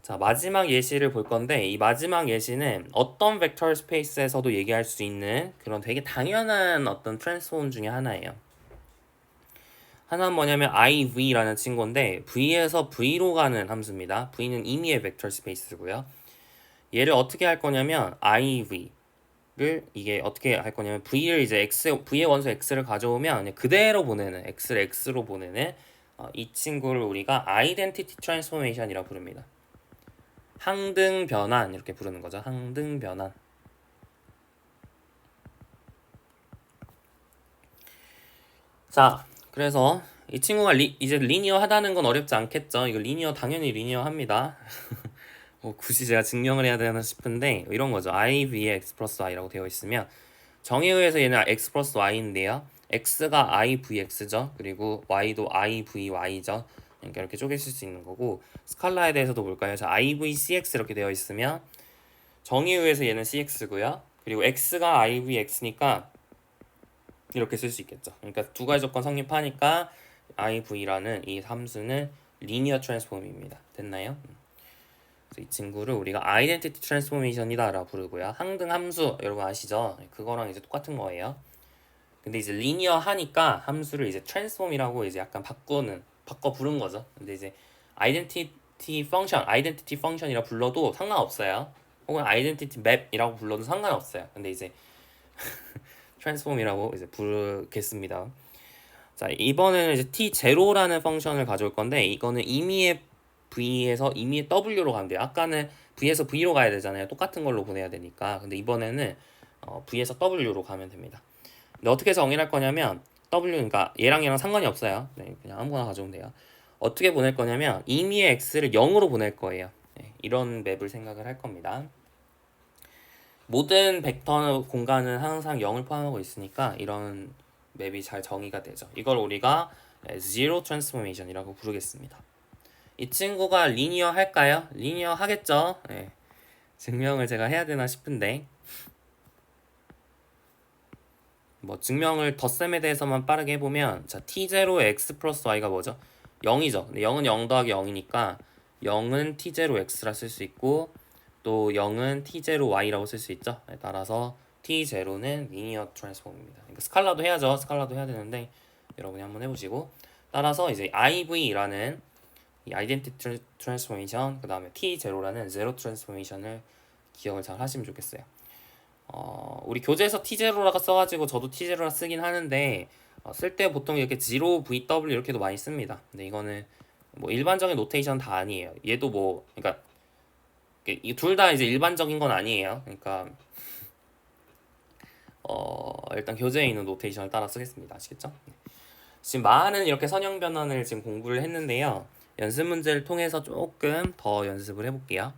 자, 마지막 예시를 볼 건데 이 마지막 예시는 어떤 벡터 스페이스에서도 얘기할 수 있는 그런 되게 당연한 어떤 트랜스폼 중에 하나예요. 하나는 뭐냐면 IV라는 친구인데 V에서 V로 가는 함수입니다. V는 임의의 벡터 스페이스고요. 얘를 어떻게 할 거냐면 IV를 이게 어떻게 할 거냐면 V를 이제 V의 원소 X를 가져오면 그냥 그대로 보내는 X를 X로 보내는 이 친구를 우리가 아이덴티티 트랜스포메이션이라고 부릅니다. 항등 변환 이렇게 부르는 거죠. 항등 변환. 자, 그래서 이 친구가 이제 리니어하다는 건 어렵지 않겠죠. 이거 당연히 리니어합니다. 굳이 제가 증명을 해야 되나 싶은데 이런 거죠. IV에 X 플러스 Y라고 되어 있으면 정의에 의해서 얘는 X 플러스 Y인데요. X가 IVX죠. 그리고 Y도 IVY죠. 그러니까 이렇게 쪼개실 수 있는 거고 스칼라에 대해서도 볼까요? 자, IVCX 이렇게 되어 있으면 정의에 의해서 얘는 CX고요. 그리고 X가 IVX니까 이렇게 쓸 수 있겠죠. 그러니까 두 가지 조건 성립하니까 IV라는 이 함수는 리니어 트랜스폼입니다. 됐나요? 그래서 이 친구를 우리가 아이덴티티 트랜스포메이션이다 라고 부르고요. 항등 함수 여러분 아시죠? 그거랑 이제 똑같은 거예요. 근데 이제 리니어 하니까 함수를 이제 트랜스폼이라고 이제 약간 바꿔 부른 거죠. 근데 이제 아이덴티티 펑션이라 불러도 상관없어요. 혹은 아이덴티티 맵이라고 불러도 상관없어요. 근데 이제 트랜스폼이라고 이제 부르겠습니다. 자, 이번에는 이제 t0라는 펑션을 가져올 건데 이거는 임의의 v에서 임의의 w로 가면 돼요. 아까는 v에서 v로 가야 되잖아요. 똑같은 걸로 보내야 되니까. 근데 이번에는 v에서 w로 가면 됩니다. 근데 어떻게 정의를 할 거냐면 그러니까 얘랑 상관이 없어요. 네, 그냥 아무거나 가져오면 돼요. 어떻게 보낼 거냐면 임의의 x를 0으로 보낼 거예요. 네, 이런 맵을 생각을 할 겁니다. 모든 벡터 공간은 항상 0을 포함하고 있으니까 이런 맵이 잘 정의가 되죠. 이걸 우리가 Zero Transformation이라고 부르겠습니다. 이 친구가 리니어 할까요? 리니어 하겠죠. 네. 증명을 제가 해야 되나 싶은데 뭐 증명을 덧셈에 대해서만 빠르게 해보면 자 t0 x 플러스 y가 뭐죠? 0이죠. 근데 0은 0 더하기 0이니까 0은 t0 x라 쓸 수 있고 또 0은 t0 y라고 쓸 수 있죠. 네, 따라서 t0는 리니어 트랜스폼입니다. 그러니까 스칼라도 해야죠. 스칼라도 해야 되는데 여러분이 한번 해보시고 따라서 이제 IV라는 이 아이덴티티 트랜스포메이션 그 다음에 t0라는 제로 트랜스포메이션을 기억을 잘 하시면 좋겠어요. 우리 교재에서 t0라고 써가지고 저도 t0라 쓰긴 하는데 쓸 때 보통 이렇게 0 VW 이렇게도 많이 씁니다. 근데 이거는 뭐 일반적인 노테이션 다 아니에요. 얘도 뭐 그러니까 이 둘 다 이제 일반적인 건 아니에요. 그러니까 일단 교재에 있는 노테이션을 따라 쓰겠습니다. 아시겠죠? 지금 많은 이렇게 선형 변환을 지금 공부를 했는데요. 연습 문제를 통해서 조금 더 연습을 해볼게요.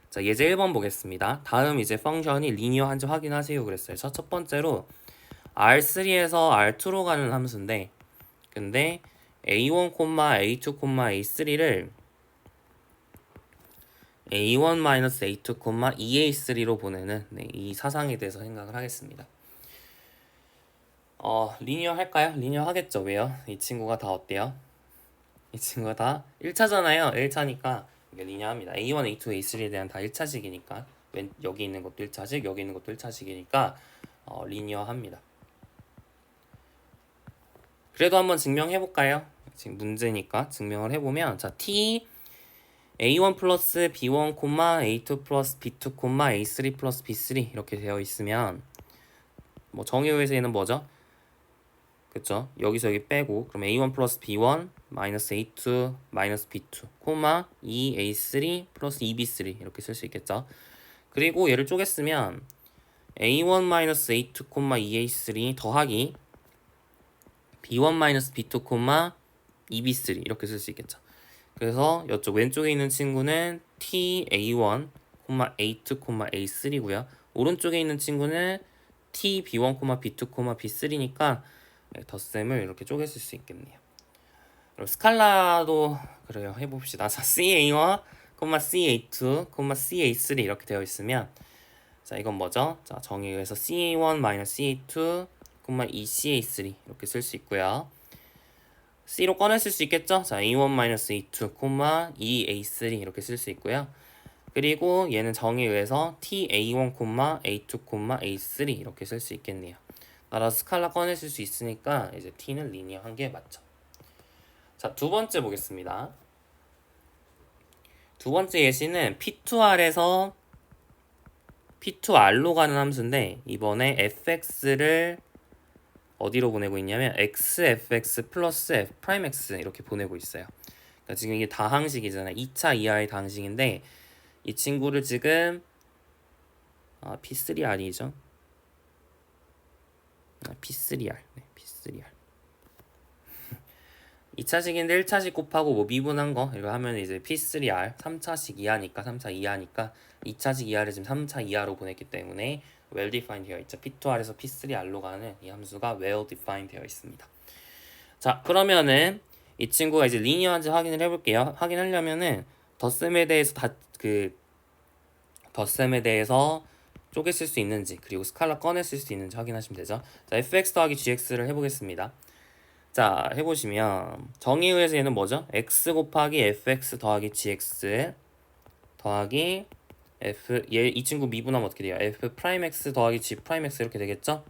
자, 예제 1번 보겠습니다. 다음 이제 펑션이 리니어한지 확인하세요 그랬어요. 첫 번째로 R3에서 R2로 가는 함수인데 근데 A1, A2, A3를 A1-A2, EA3로 보내는 이 사상에 대해서 생각을 하겠습니다. 리니어 할까요? 리니어 하겠죠. 왜요? 이 친구가 다 어때요? 이 친구가 다 1차잖아요. 1차니까 이게 리니어합니다. A1, A2, A3에 대한 다 1차식이니까 여기 있는 것도 1차식, 여기 있는 것도 1차식이니까 리니어합니다. 그래도 한번 증명해볼까요? 지금 문제니까 증명을 해보면 자 T A1 플러스 B1, A2 플러스 B2, A3 플러스 B3 이렇게 되어 있으면 뭐 정의 의해서 얘는 뭐죠? 그쵸? 여기서 여기 빼고 그럼 A1 플러스 B1 마이너스 A2 마이너스 B2 2A3 플러스 2B3 이렇게 쓸 수 있겠죠? 그리고 얘를 쪼갰으면 A1 마이너스 A2 2A3 더하기 B1 마이너스 B2 2B3 이렇게 쓸 수 있겠죠? 그래서 이쪽 왼쪽에 있는 친구는 TA1, A2, A3고요. 오른쪽에 있는 친구는 TB1, B2, B3니까 덧셈을 이렇게 쪼갰을 수 있겠네요. 그럼 스칼라도 그래요. 해봅시다. 자, CA1, CA2, CA3 이렇게 되어 있으면 자 이건 뭐죠? 자 정의에 의해서 CA1, CA2, 2CA3 이렇게 쓸 수 있고요. C로 꺼냈을 수 있겠죠? 자, A1-A2, A3 이렇게 쓸 수 있고요. 그리고 얘는 정의에 의해서 TA1, A2, A3 이렇게 쓸 수 있겠네요. 따라서 스칼라 꺼내실 수 있으니까 이제 T는 리니어한 게 맞죠. 자, 두 번째 보겠습니다. 두 번째 예시는 P2R에서 P2R로 가는 함수인데 이번에 fx를 어디로 보내고 있냐면 xfx 플러스 f'x 이렇게 보내고 있어요. 그러니까 지금 이게 다항식이잖아요. 2차 이하의 다항식인데 이 친구를 지금 P3R이죠. P3R. 네, P3R. 2차식인데 1차식 곱하고 뭐 미분한 거 이거 하면 이제 P3R 3차식 이하니까 3차 이하니까 2차식 이하를 지금 3차 이하로 보냈기 때문에 well defined 되어 있죠. P2R에서 P3R로 가는 이 함수가 well defined 되어 있습니다. 자, 그러면은 이 친구가 이제 리니어한지 확인을 해볼게요. 확인하려면은 덧셈에 대해서 덧셈에 대해서 쪼개 쓸 수 있는지 그리고 스칼라 꺼내 쓸 수 있는지 확인하시면 되죠. 자, fx 더하기 gx를 해보겠습니다. 자, 해보시면 정의에 의해서 얘는 뭐죠? x 곱하기 fx 더하기 gx 더하기 f 이 친구 미분하면 어떻게 돼요? f 프라임 x 더하기 g 프라임 x 이렇게 되겠죠?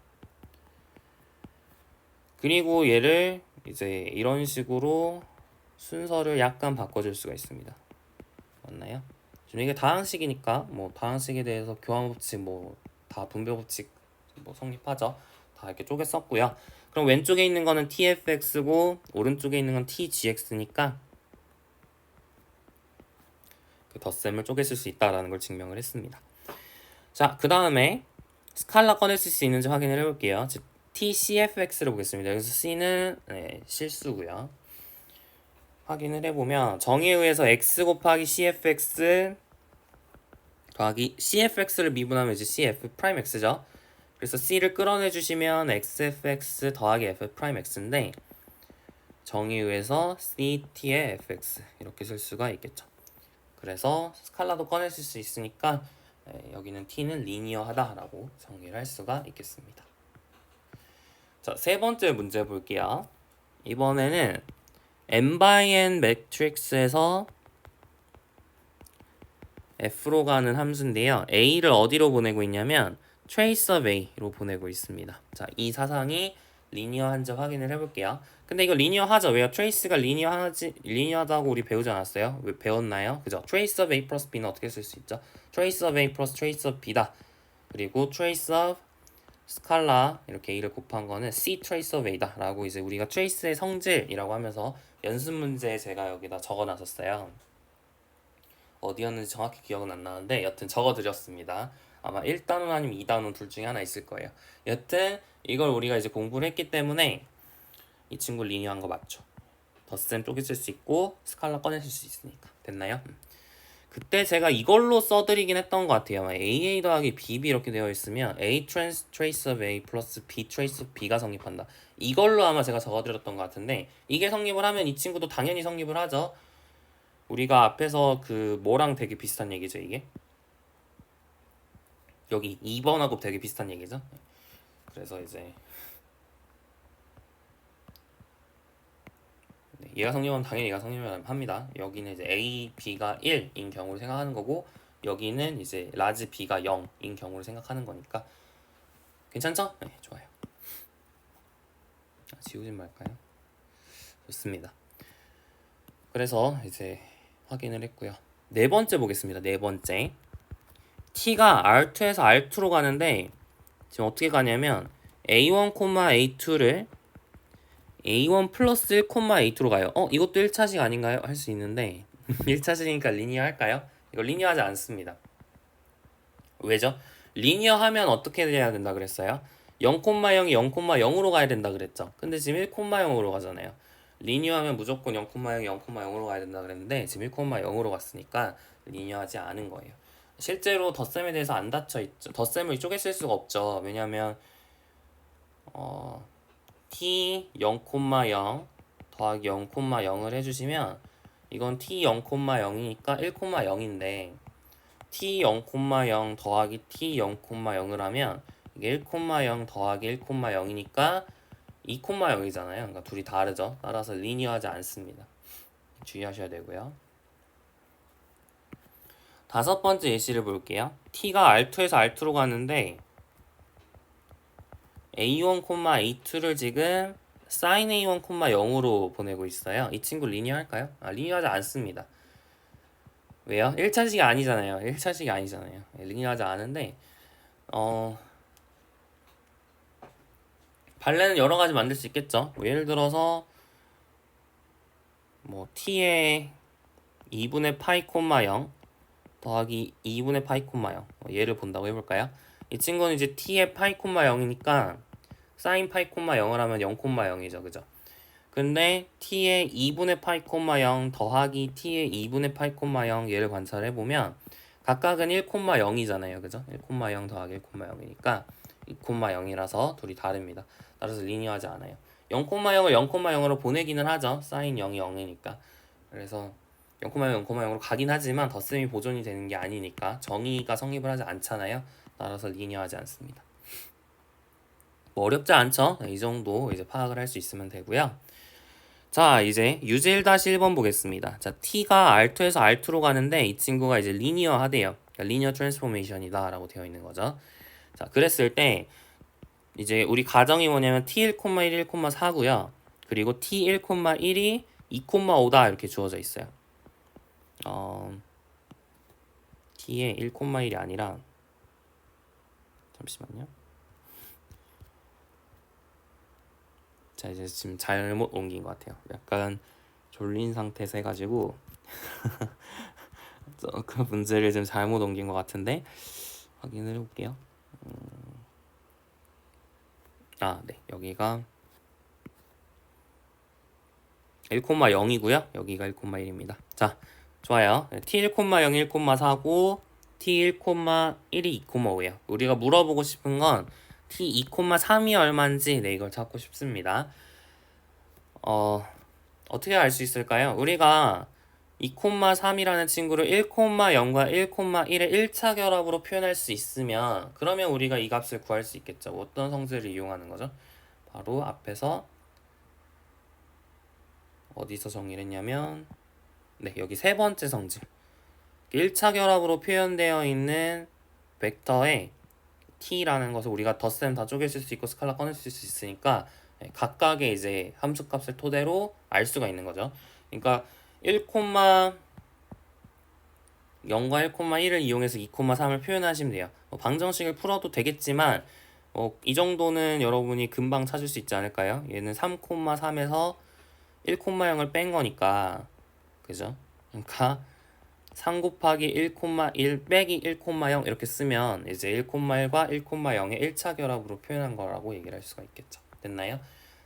그리고 얘를 이제 이런 식으로 순서를 약간 바꿔줄 수가 있습니다. 맞나요? 지금 이게 다항식이니까 뭐 다항식에 대해서 교환법칙 뭐 다 분배법칙 뭐 성립하죠. 다 이렇게 쪼개 썼고요. 그럼 왼쪽에 있는 거는 tfx고 오른쪽에 있는 건 tgx니까 그 덧셈을 쪼개 쓸 수 있다라는 걸 증명을 했습니다. 자, 그 다음에 스칼라 꺼낼 수 있는지 확인을 해볼게요. 즉 tcfx를 보겠습니다. 여기서 c는 실수고요. 확인을 해보면 정의에 의해서 x 곱하기 cfx 더하기 cfx를 미분하면 이제 cf 프라임 x죠. 그래서 c를 끌어내 주시면 xfx 더하기 f 프라임 x인데 정의에 의해서 ct의 fx 이렇게 쓸 수가 있겠죠. 그래서 스칼라도 꺼내실 수 있으니까 여기는 t는 리니어하다라고 정의를 할 수가 있겠습니다. 자, 세 번째 문제 볼게요. 이번에는 n/n 매트릭스에서 f로 가는 함수인데요. a를 어디로 보내고 있냐면 trace of a로 보내고 있습니다. 자, 이 사상이 리니어한지 확인을 해볼게요. 근데 이거 리니어하죠. 왜요? trace가 리니어하다고 우리 배우지 않았어요? 왜 배웠나요? 그죠? trace of a 플러스 b는 어떻게 쓸 수 있죠? trace of a 플러스 trace of b다. 그리고 trace of 스칼라 이렇게 a를 곱한 거는 c trace of a다 라고 이제 우리가 trace의 성질이라고 하면서 연습 문제에 제가 여기다 적어놨었어요. 어디였는지 정확히 기억은 안 나는데 여튼 적어드렸습니다. 아마 1단원 아니면 2단원 둘 중에 하나 있을 거예요. 여튼 이걸 우리가 이제 공부를 했기 때문에 이 친구 리니어한 거 맞죠? 덧셈 쪼개질 수 있고 스칼라 꺼내실 수 있으니까. 됐나요? 그때 제가 이걸로 써드리긴 했던 것 같아요. AA 더하기 BB 이렇게 되어 있으면 A trace of A 플러스 B trace of B가 성립한다. 이걸로 아마 제가 적어드렸던 것 같은데 이게 성립을 하면 이 친구도 당연히 성립을 하죠. 우리가 앞에서 그 뭐랑 되게 비슷한 얘기죠, 이게? 여기 2번하고 되게 비슷한 얘기죠. 그래서 이제 얘가 성립하면 당연히 얘가 성립을 합니다. 여기는 이제 A, B가 1인 경우를 생각하는 거고 여기는 이제 라지 B가 0인 경우를 생각하는 거니까 괜찮죠? 네, 좋아요. 지우진 말까요? 좋습니다. 그래서 이제 확인을 했고요. 네 번째 보겠습니다. 네 번째. t가 R2에서 R2로 가는데 지금 어떻게 가냐면 A1, A2를 A1 플러스 1, A2로 가요. 이것도 1차식 아닌가요? 할 수 있는데 1차식이니까 리니어 할까요? 이거 리니어 하지 않습니다. 왜죠? 리니어 하면 어떻게 돼야 된다 그랬어요? 0,0이 0,0으로 가야 된다 그랬죠. 근데 지금 1,0으로 가잖아요. 리니어 하면 무조건 0,0, 0,0으로 가야 된다 그랬는데 지금 1,0으로 갔으니까 리니어하지 않은 거예요. 실제로 덧셈에 대해서 안 닫혀 있죠. 덧셈을 이쪽에 쓸 수가 없죠. 왜냐면 t 0,0 더하기 0,0을 해주시면 이건 t 0,0이니까 1,0인데 t 0,0 더하기 t 0,0을 하면 이게 1,0 더하기 1,0이니까 2,0이잖아요. 그러니까 둘이 다르죠. 따라서 리니어하지 않습니다. 주의하셔야 되고요. 다섯 번째 예시를 볼게요. t가 R2에서 R2로 가는데 A1, A2를 지금 sin A1, 0으로 보내고 있어요. 이 친구 리니어 할까요? 리니어하지 않습니다. 왜요? 1차식이 아니잖아요. 1차식이 아니잖아요. 리니어하지 않은데 발레는 여러 가지 만들 수 있겠죠. 뭐 예를 들어서 뭐 t의 2분의 파이 콤마 0 더하기 2분의 파이 콤마 0 얘를 본다고 해볼까요? 이 친구는 이제 t의 파이 콤마 0이니까 사인 파이 콤마 0을 하면 0 콤마 0이죠. 그죠? 근데 t의 2분의 파이 콤마 0 더하기 t의 2분의 파이 콤마 0 얘를 관찰해보면 각각은 1 콤마 0이잖아요. 그죠? 1 콤마 0 더하기 1 콤마 0이니까 2 콤마 0이라서 둘이 다릅니다. 따라서 리니어하지 않아요. 0 콤마 0을 0 콤마 0으로 보내기는 하죠. 사인 0이 0이니까. 그래서 0 콤마 0, 0 콤마 0으로 가긴 하지만 덧셈이 보존이 되는 게 아니니까 정의가 성립을 하지 않잖아요. 따라서 리니어하지 않습니다. 뭐 어렵지 않죠? 이 정도 이제 파악을 할 수 있으면 되고요. 자, 이제 U1-1번 보겠습니다. 자, t가 R2에서 R2로 가는데 이 친구가 이제 리니어하대요. 그러니까 리니어 트랜스포메이션이다 라고 되어 있는 거죠. 자, 그랬을 때 이제 우리 가정이 뭐냐면 t1, 1, 1,4고요. 그리고 t1, 1이 2,5다 이렇게 주어져 있어요. t의 1,1이 아니라 잠시만요. 자, 이제 지금 잘못 옮긴 것 같아요. 약간 졸린 상태에서 해가지고 그 문제를 좀 잘못 옮긴 것 같은데 확인을 해볼게요. 네, 여기가 1,0이고요. 여기가 1,1입니다. 자, 좋아요. t 1,0, 1,4고 t1,1이 2,5예요. 우리가 물어보고 싶은 건 t 2,3이 얼마인지 이걸 찾고 싶습니다. 어떻게 알 수 있을까요? 우리가 2,3이라는 친구를 1,0과 1,1의 1차 결합으로 표현할 수 있으면 그러면 우리가 이 값을 구할 수 있겠죠. 어떤 성질을 이용하는 거죠? 바로 앞에서 어디서 정의를 했냐면 여기 세 번째 성질 1차 결합으로 표현되어 있는 벡터의 t라는 것을 우리가 덧셈 다 쪼개질 수 있고 스칼라 꺼낼 수 있으니까 각각의 이제 함수값을 토대로 알 수가 있는 거죠. 그러니까 1,0과 1,1을 이용해서 2,3을 표현하시면 돼요. 방정식을 풀어도 되겠지만 이 정도는 여러분이 금방 찾을 수 있지 않을까요? 얘는 3,3에서 1,0을 뺀 거니까 그죠? 그러니까 3 곱하기 1,1 빼기 1,0 이렇게 쓰면 이제 1,1과 1,0의 1차 결합으로 표현한 거라고 얘기를 할 수가 있겠죠. 됐나요?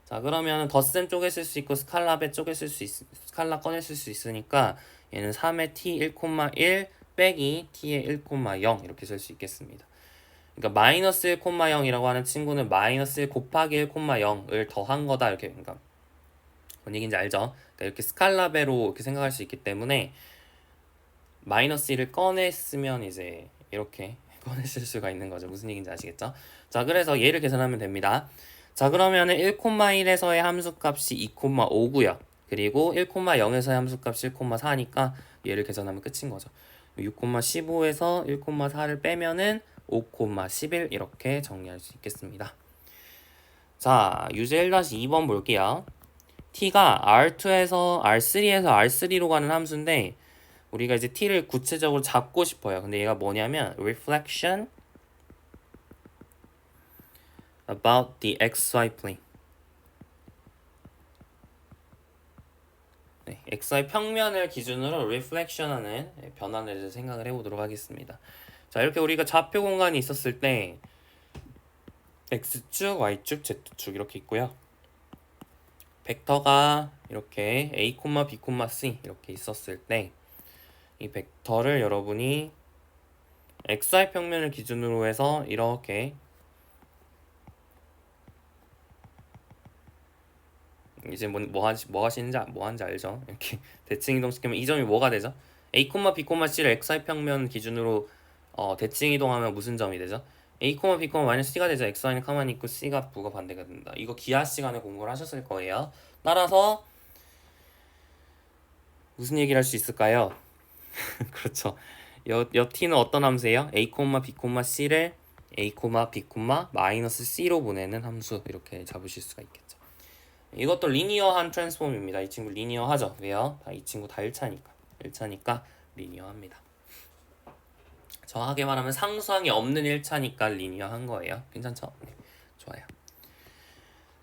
자, 그러면 덧셈 쪽에 쓸 수 있고 스칼라베 쪽에 쓸 수 스칼라 꺼내 쓸 수 있으니까 얘는 3의 t 1,1 빼기 t의 1,0 이렇게 쓸 수 있겠습니다. 그러니까 마이너스 1,0이라고 하는 친구는 마이너스 1 곱하기 1,0을 더한 거다 이렇게 그러니까 뭔 얘기인지 알죠? 그러니까 이렇게 스칼라베로 이렇게 생각할 수 있기 때문에 마이너스 1을 꺼냈으면 이제 이렇게 꺼냈을 수가 있는 거죠. 무슨 얘기인지 아시겠죠? 자, 그래서 얘를 계산하면 됩니다. 자, 그러면은 1,1에서의 함수값이 2,5고요. 그리고 1,0에서의 함수값이 1,4니까 얘를 계산하면 끝인 거죠. 6,15에서 1,4를 빼면은 5,11 이렇게 정리할 수 있겠습니다. 자, 유제 1-2번 볼게요. t가 R2에서 R3에서 R3로 가는 함수인데 우리가 이제 t를 구체적으로 잡고 싶어요. 근데 얘가 뭐냐면 reflection about the xy plane. xy 평면을 기준으로 reflection하는 변화를 생각을 해보도록 하겠습니다. 자, 이렇게 우리가 좌표 공간이 있었을 때 x축, y축, z축 이렇게 있고요. 벡터가 이렇게 a, b, c 이렇게 있었을 때 이 벡터를 여러분이 xy 평면을 기준으로 해서 이렇게 이제 뭐 하시는지 알죠? 이렇게 대칭 이동시키면 이 점이 뭐가 되죠? a, b, c를 xy 평면 기준으로 대칭 이동하면 무슨 점이 되죠? a, b, 마이너스 c가 되죠. xy는 가만히 있고 c가 부가 반대가 된다. 이거 기하 시간에 공부를 하셨을 거예요. 따라서 무슨 얘기를 할 수 있을까요? 그렇죠. 여 t는 어떤 함수예요? a, b, c를 a, b, 마이너스 c로 보내는 함수 이렇게 잡으실 수가 있겠죠. 이것도 리니어한 트랜스폼입니다. 이 친구 리니어하죠. 왜요? 이 친구 다 1차니까 리니어합니다. 정확하게 말하면 상수항이 없는 1차니까 리니어한 거예요. 괜찮죠? 네, 좋아요.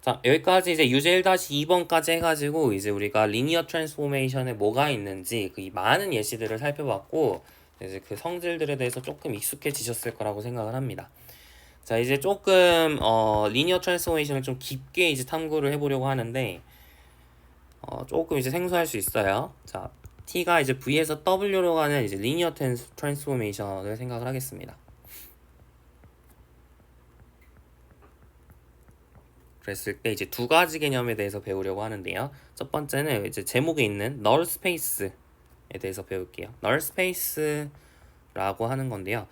자, 여기까지 이제 유제 1-2번까지 해가지고 이제 우리가 리니어 트랜스포메이션에 뭐가 있는지 그 많은 예시들을 살펴봤고 이제 그 성질들에 대해서 조금 익숙해지셨을 거라고 생각을 합니다. 자, 이제 조금 리니어 트랜스포메이션을 좀 깊게 이제 탐구를 해보려고 하는데 조금 이제 생소할 수 있어요. 자, t가 이제 v에서 w로 가는 이제 리니어 트랜스포메이션을 생각을 하겠습니다. 그랬을 때 이제 두 가지 개념에 대해서 배우려고 하는데요. 첫 번째는 이제 제목에 있는 null space에 대해서 배울게요. null space라고 하는 건데요.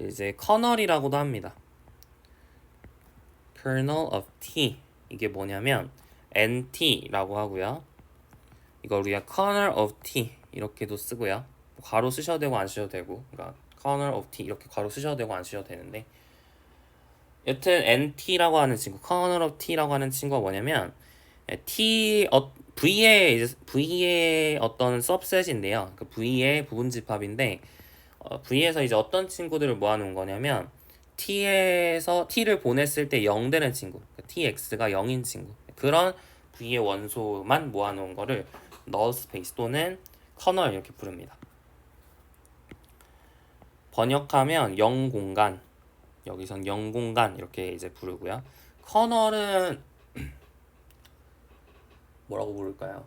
이제 커널이라고도 합니다. kernel of t 이게 뭐냐면 nt라고 하고요. 이거 우리가 kernel of t 이렇게도 쓰고요. 괄호 쓰셔도 되고 안 쓰셔도 되고, 그러니까 kernel of t 이렇게 괄호 쓰셔도 되고 안 쓰셔도 되는데, 여튼 nt라고 하는 친구, kernel of t라고 하는 친구가 뭐냐면 v의 어떤 subset인데요. 그 v의 부분 집합인데 v에서 이제 어떤 친구들을 모아놓은 거냐면 t에서 t를 보냈을 때 0 되는 친구, tx가 0인 친구, 그런 v의 원소만 모아놓은 거를 null space 또는 커널 이렇게 부릅니다. 번역하면 0공간, 여기선 0공간 이렇게 이제 부르고요. 커널은 뭐라고 부를까요?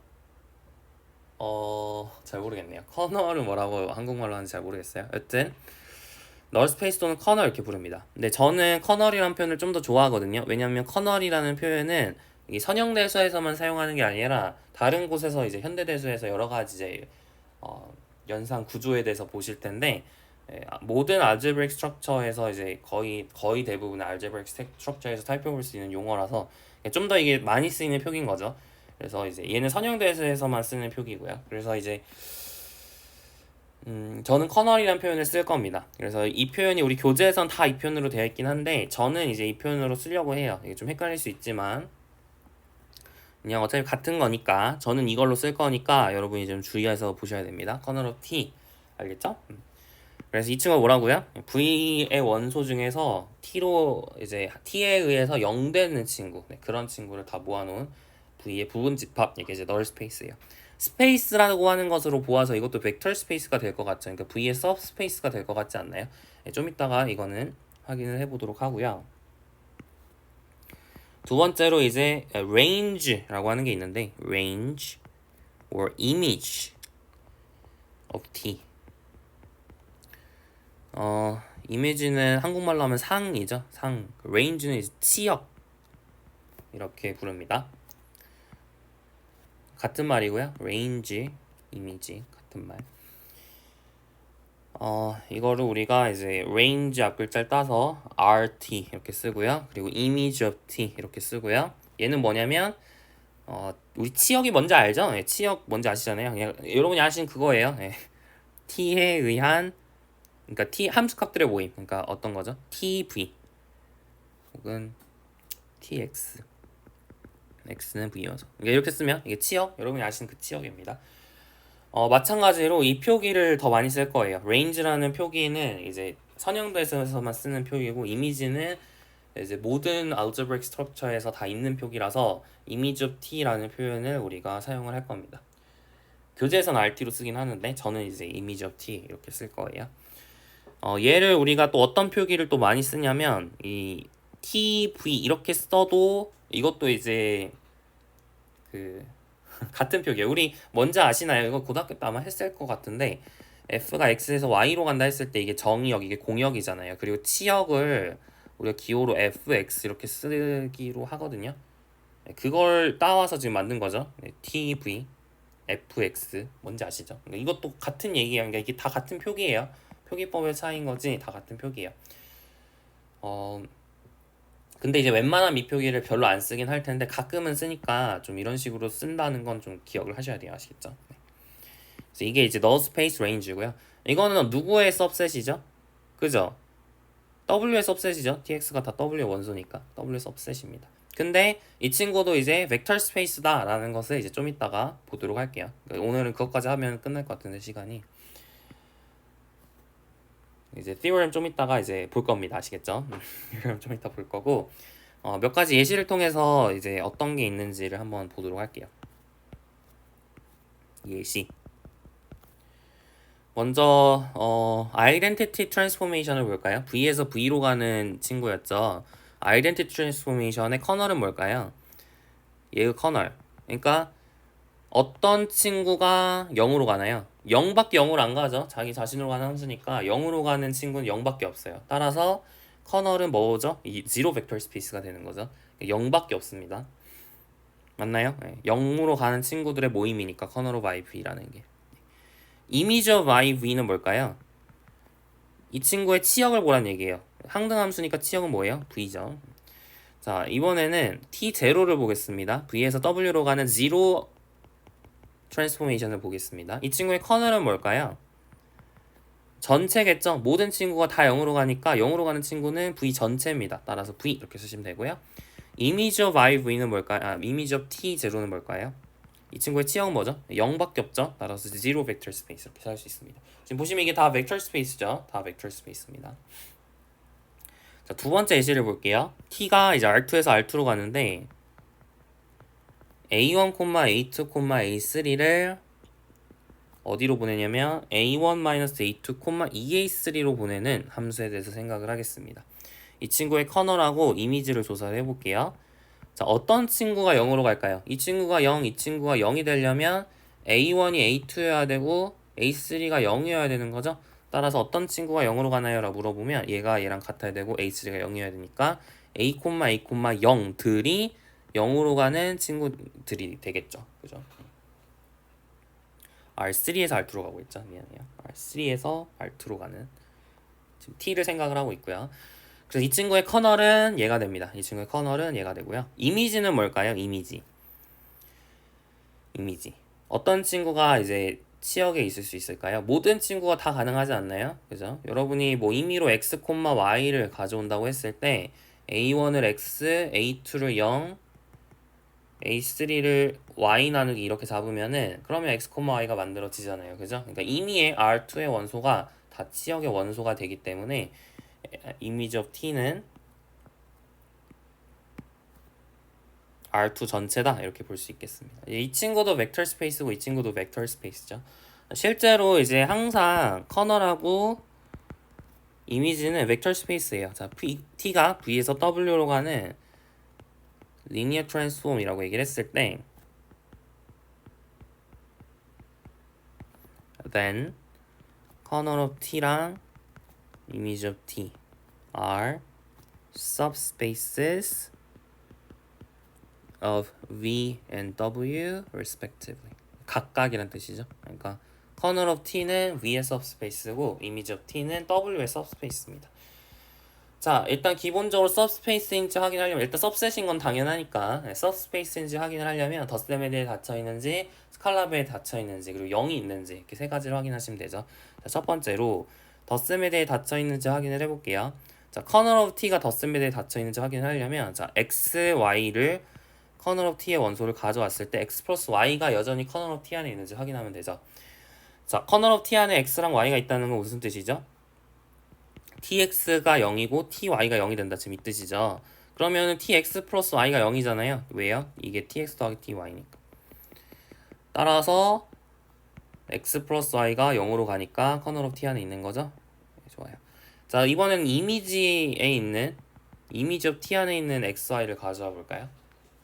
잘 모르겠네요. 커널은 뭐라고 한국말로 하는지 잘 모르겠어요. 여튼 널 스페이스 또는 커널 이렇게 부릅니다. 근데 저는 커널이라는 표현을 좀 더 좋아하거든요. 왜냐하면 커널이라는 표현은 이 선형대수에서만 사용하는 게 아니라 다른 곳에서 이제 현대대수에서 여러 가지 이제 연산 구조에 대해서 보실 텐데 모든 알제브릭 스트럭처에서 이제 거의 대부분의 알제브릭 스트럭처에서 살펴볼 수 있는 용어라서 좀 더 이게 많이 쓰이는 표기인 거죠. 그래서 이제 얘는 선형대수에서만 쓰는 표기고요. 그래서 이제 저는 커널이라는 표현을 쓸 겁니다. 그래서 이 표현이 우리 교재에선 다 이 표현으로 되어 있긴 한데 저는 이제 이 표현으로 쓰려고 해요. 이게 좀 헷갈릴 수 있지만 그냥 어차피 같은 거니까 저는 이걸로 쓸 거니까 여러분이 좀 주의해서 보셔야 됩니다. 커널 오브 t 알겠죠? 그래서 이 친구가 뭐라고요? v의 원소 중에서 t로 이제 t에 의해서 0 되는 친구, 그런 친구를 다 모아놓은 v의 부분 집합, 이게 이제 null space예요. 스페이스라고 하는 것으로 보아서 이것도 벡터 스페이스가 될 것 같죠. 그러니까 v의 서브 스페이스가 될 것 같지 않나요? 좀 이따가 이거는 확인을 해보도록 하고요. 두 번째로 이제 range라고 하는 게 있는데 range or image of t. 이미지는 한국말로 하면 상이죠. 상. range는 이제 치역 이렇게 부릅니다. 같은 말이고요. range, 이미지 같은 말. 이거를 우리가 이제 range 앞글자를 따서 RT 이렇게 쓰고요. 그리고 image of T 이렇게 쓰고요. 얘는 뭐냐면 우리 치역이 뭔지 알죠? 네, 치역 뭔지 아시잖아요. 그냥 여러분이 아시는 그거예요. 네. T에 의한, 그러니까 T 함수값들의 모임. 그러니까 어떤 거죠? TV 혹은 TX. X는 V여서. 그러니까 이렇게 쓰면 이게 치역, 여러분이 아시는 그 치역입니다. 마찬가지로 이 표기를 더 많이 쓸 거예요. range라는 표기는 이제 선형대에서만 쓰는 표기고, 이미지는 이제 모든 algebraic structure에서 다 있는 표기라서 image of t라는 표현을 우리가 사용을 할 겁니다. 교재에서는 RT로 쓰긴 하는데 저는 이제 image of t 이렇게 쓸 거예요. 얘를 우리가 또 어떤 표기를 또 많이 쓰냐면 이 tv 이렇게 써도 이것도 이제 그 같은 표기예요. 우리 뭔지 아시나요? 이거 고등학교 때 아마 했을 것 같은데 f가 x에서 y로 간다 했을 때 이게 정의역, 이게 공역이잖아요. 그리고 치역을 우리가 기호로 fx 이렇게 쓰기로 하거든요. 그걸 따와서 지금 만든 거죠. tv, fx 뭔지 아시죠? 그러니까 이것도 같은 얘기예요. 그러니까 이게 다 같은 표기예요. 표기법의 차이인 거지 다 같은 표기예요. 근데 이제 웬만한 미표기를 별로 안 쓰긴 할 텐데 가끔은 쓰니까 좀 이런 식으로 쓴다는 건 좀 기억을 하셔야 돼요. 아시겠죠? 네. 그래서 이게 이제 null space range고요. 이거는 누구의 subset이죠? 그죠? W의 subset이죠. tx가 다 W의 원소니까 W의 subset입니다. 근데 이 친구도 이제 벡터 스페이스다라는 것을 이제 좀 이따가 보도록 할게요. 그러니까 오늘은 그것까지 하면 끝날 것 같은데 시간이 이제 theorem 좀 이따가 이제 볼 겁니다. 아시겠죠? theorem 좀 이따 볼 거고 몇 가지 예시를 통해서 이제 어떤 게 있는지를 한번 보도록 할게요. 예시. 먼저 identity transformation을 볼까요? V에서 V로 가는 친구였죠. identity transformation의 커널은 뭘까요? 얘의 커널. 그러니까 어떤 친구가 0으로 가나요? 0밖에 0으로 안 가죠. 자기 자신으로 가는 함수니까 0으로 가는 친구는 0밖에 없어요. 따라서 커널은 뭐죠? 이 제로 벡터 스페이스가 되는 거죠. 0밖에 없습니다. 맞나요? 네. 0으로 가는 친구들의 모임이니까 커널 오브 IV라는 게. 이미지 오브 IV는 뭘까요? 이 친구의 치역을 보란 얘기예요. 항등함수니까 치역은 뭐예요? V죠. 자, 이번에는 T0를 보겠습니다. V에서 W로 가는 제로 트랜스포메이션을 보겠습니다. 이 친구의 커널은 뭘까요? 전체겠죠? 모든 친구가 다 0으로 가니까 0으로 가는 친구는 V 전체입니다. 따라서 V 이렇게 쓰시면 되고요. 이미지 오브 IV는 뭘까요? 이미지 오브 T0는 뭘까요? 이 친구의 치역은 뭐죠? 0밖에 없죠? 따라서 제로 벡터 스페이스 이렇게 할 수 있습니다. 지금 보시면 이게 다 벡터 스페이스죠? 다 벡터 스페이스입니다. 자, 두 번째 예시를 볼게요. T가 이제 R2에서 R2로 가는데 A1, A2, A3를 어디로 보내냐면 A1-A2, EA3로 보내는 함수에 대해서 생각을 하겠습니다. 이 친구의 커널하고 이미지를 조사를 해볼게요. 자, 어떤 친구가 0으로 갈까요? 이 친구가 0, 이 친구가 0이 되려면 A1이 A2여야 되고 A3가 0이어야 되는 거죠. 따라서 어떤 친구가 0으로 가나요? 라고 물어보면 얘가 얘랑 같아야 되고 A3가 0이어야 되니까 A, A, 0들이 0으로 가는 친구들이 되겠죠. 그죠? R3에서 R2로 가고 있죠. 미안해요. R3에서 R2로 가는 지금 T를 생각을 하고 있고요. 그래서 이 친구의 커널은 얘가 됩니다. 이 친구의 커널은 얘가 되고요. 이미지는 뭘까요? 이미지. 어떤 친구가 이제 치역에 있을 수 있을까요? 모든 친구가 다 가능하지 않나요? 그죠? 여러분이 뭐 임의로 x, y를 가져온다고 했을 때 a1을 x, a2를 0, a3를 y 나누기 이렇게 잡으면은 그러면 x, y가 만들어지잖아요. 그죠? 그러니까 임의의 R2의 원소가 다 치역의 원소가 되기 때문에 이미지 오브 t는 R2 전체다 이렇게 볼 수 있겠습니다. 이 친구도 벡터 스페이스고 이 친구도 벡터 스페이스죠. 실제로 이제 항상 커널하고 이미지는 벡터 스페이스예요. 자, T가 V에서 W로 가는 리니어 트랜스폼이라고 얘기를 했을 때 then corner of T랑 image of T are subspaces of V and W respectively. 각각이란 뜻이죠. 그러니까 corner of T는 V의 subspace고 image of T는 W의 subspace입니다. 자, 일단 기본적으로 subspace인지 확인하려면 일단 subset인 건 당연하니까 subspace인지 확인을 하려면 더셈에 닫혀 있는지 스칼라베에 닫혀 있는지 그리고 0이 있는지 이렇게 세 가지를 확인하시면 되죠. 자, 첫 번째로 더셈에 닫혀 있는지 확인을 해볼게요. 자, corner of T가 더셈에 닫혀 있는지 확인을 하려면 자, x, y를 커널 오브 t의 원소를 가져왔을 때 x 플러스 y가 여전히 커널 오브 t 안에 있는지 확인하면 되죠. 자, 커널 오브 t 안에 x랑 y가 있다는 건 무슨 뜻이죠? tx가 0이고 ty가 0이 된다. 지금 이 뜻이죠. 그러면 tx 플러스 y가 0이잖아요. 왜요? 이게 tx 더하기 ty니까. 따라서 x 플러스 y가 0으로 가니까 커널 오브 t 안에 있는 거죠. 좋아요. 자, 이번에는 이미지 오브 t 안에 있는 xy를 가져와 볼까요?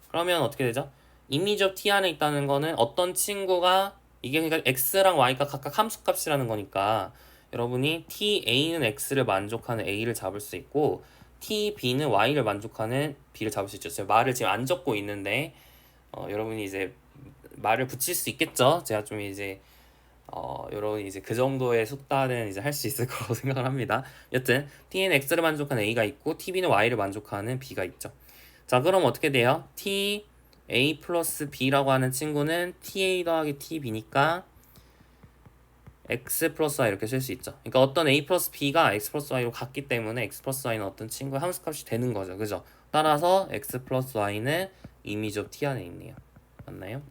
그러면 어떻게 되죠? 이미지 오브 t 안에 있다는 거는 어떤 친구가 이게 그러니까 x랑 y가 각각 함수값이라는 거니까 여러분이 ta는 x를 만족하는 a를 잡을 수 있고 tb는 y를 만족하는 b를 잡을 수 있죠. 제가 말을 지금 안 적고 있는데 여러분이 이제 말을 붙일 수 있겠죠. 제가 좀 이제 요런 이제 그 정도의 숙달은 이제 할 수 있을 거라고 생각을 합니다. 여튼 t는 x를 만족하는 a가 있고 tb는 y를 만족하는 b가 있죠. 자, 그럼 어떻게 돼요? t a 플러스 b라고 하는 친구는 ta 더하기 tb니까 x 플러스 y 이렇게 쓸 수 있죠. 그러니까 어떤 a 플러스 b가 x 플러스 y로 같기 때문에 x 플러스 y는 어떤 친구의 함수값이 되는 거죠. 그죠? 따라서 x 플러스 y는 이미지 오브 t 안에 있네요. 맞나요?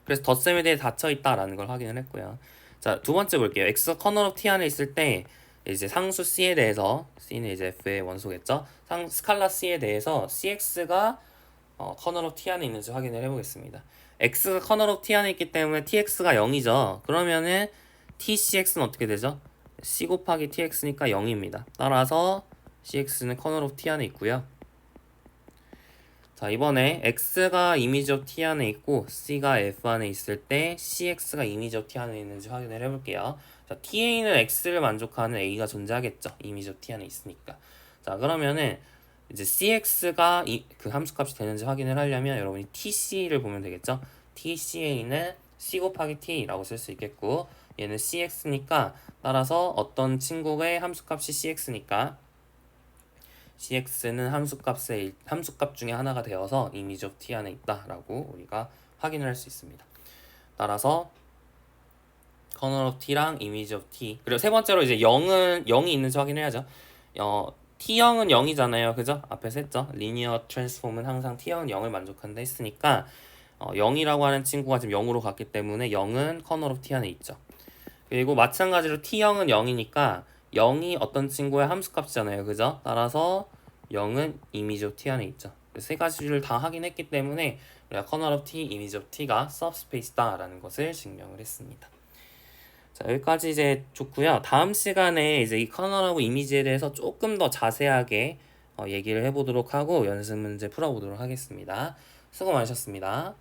그래서 덧셈에 대해 닫혀있다라는 걸 확인을 했고요. 자, 두 번째 볼게요. x가 커널 오브 t 안에 있을 때 이제 상수 c에 대해서, c는 이제 f의 원소겠죠. 스칼라 c에 대해서 cx가 커널 오브 t 안에 있는지 확인을 해보겠습니다. x가 커널 오브 t 안에 있기 때문에 tx가 0이죠. 그러면은 tcx는 어떻게 되죠? c 곱하기 tx니까 0입니다. 따라서 cx는 커널 오브 t 안에 있고요. 자, 이번에 x가 이미지 오브 t 안에 있고 c가 f 안에 있을 때 cx가 이미지 오브 t 안에 있는지 확인을 해볼게요. 자, ta는 x를 만족하는 a가 존재하겠죠. 이미지 오브 t 안에 있으니까. 자, 그러면은 이제 cx가 그 함수값이 되는지 확인을 하려면 여러분이 tc를 보면 되겠죠. tca는 c 곱하기 t라고 쓸 수 있겠고 얘는 cx니까 따라서 어떤 친구의 함수값이 cx니까 cx는 함수값 중에 하나가 되어서 이미지 오브 t 안에 있다라고 우리가 확인을 할 수 있습니다. 따라서 커널 오브 t랑 이미지 오브 t, 그리고 세 번째로 이제 0이 있는지 확인해야죠. t형은 0이잖아요. 그죠? 앞에서 했죠. 리니어 트랜스폼은 항상 t형은 0을 만족한다 했으니까 0이라고 하는 친구가 지금 0으로 갔기 때문에 0은 커널 오브 t 안에 있죠. 그리고 마찬가지로 t형은 0이니까 0이 어떤 친구의 함수값이잖아요. 그죠? 따라서 0은 이미지 오브 t 안에 있죠. 세 가지를 다 확인했기 때문에 우리가 커널 오브 t, 이미지 오브 t가 서브스페이스다라는 것을 증명을 했습니다. 자, 여기까지 이제 좋고요. 다음 시간에 이제 이 커널하고 이미지에 대해서 조금 더 자세하게 얘기를 해보도록 하고 연습 문제 풀어보도록 하겠습니다. 수고 많으셨습니다.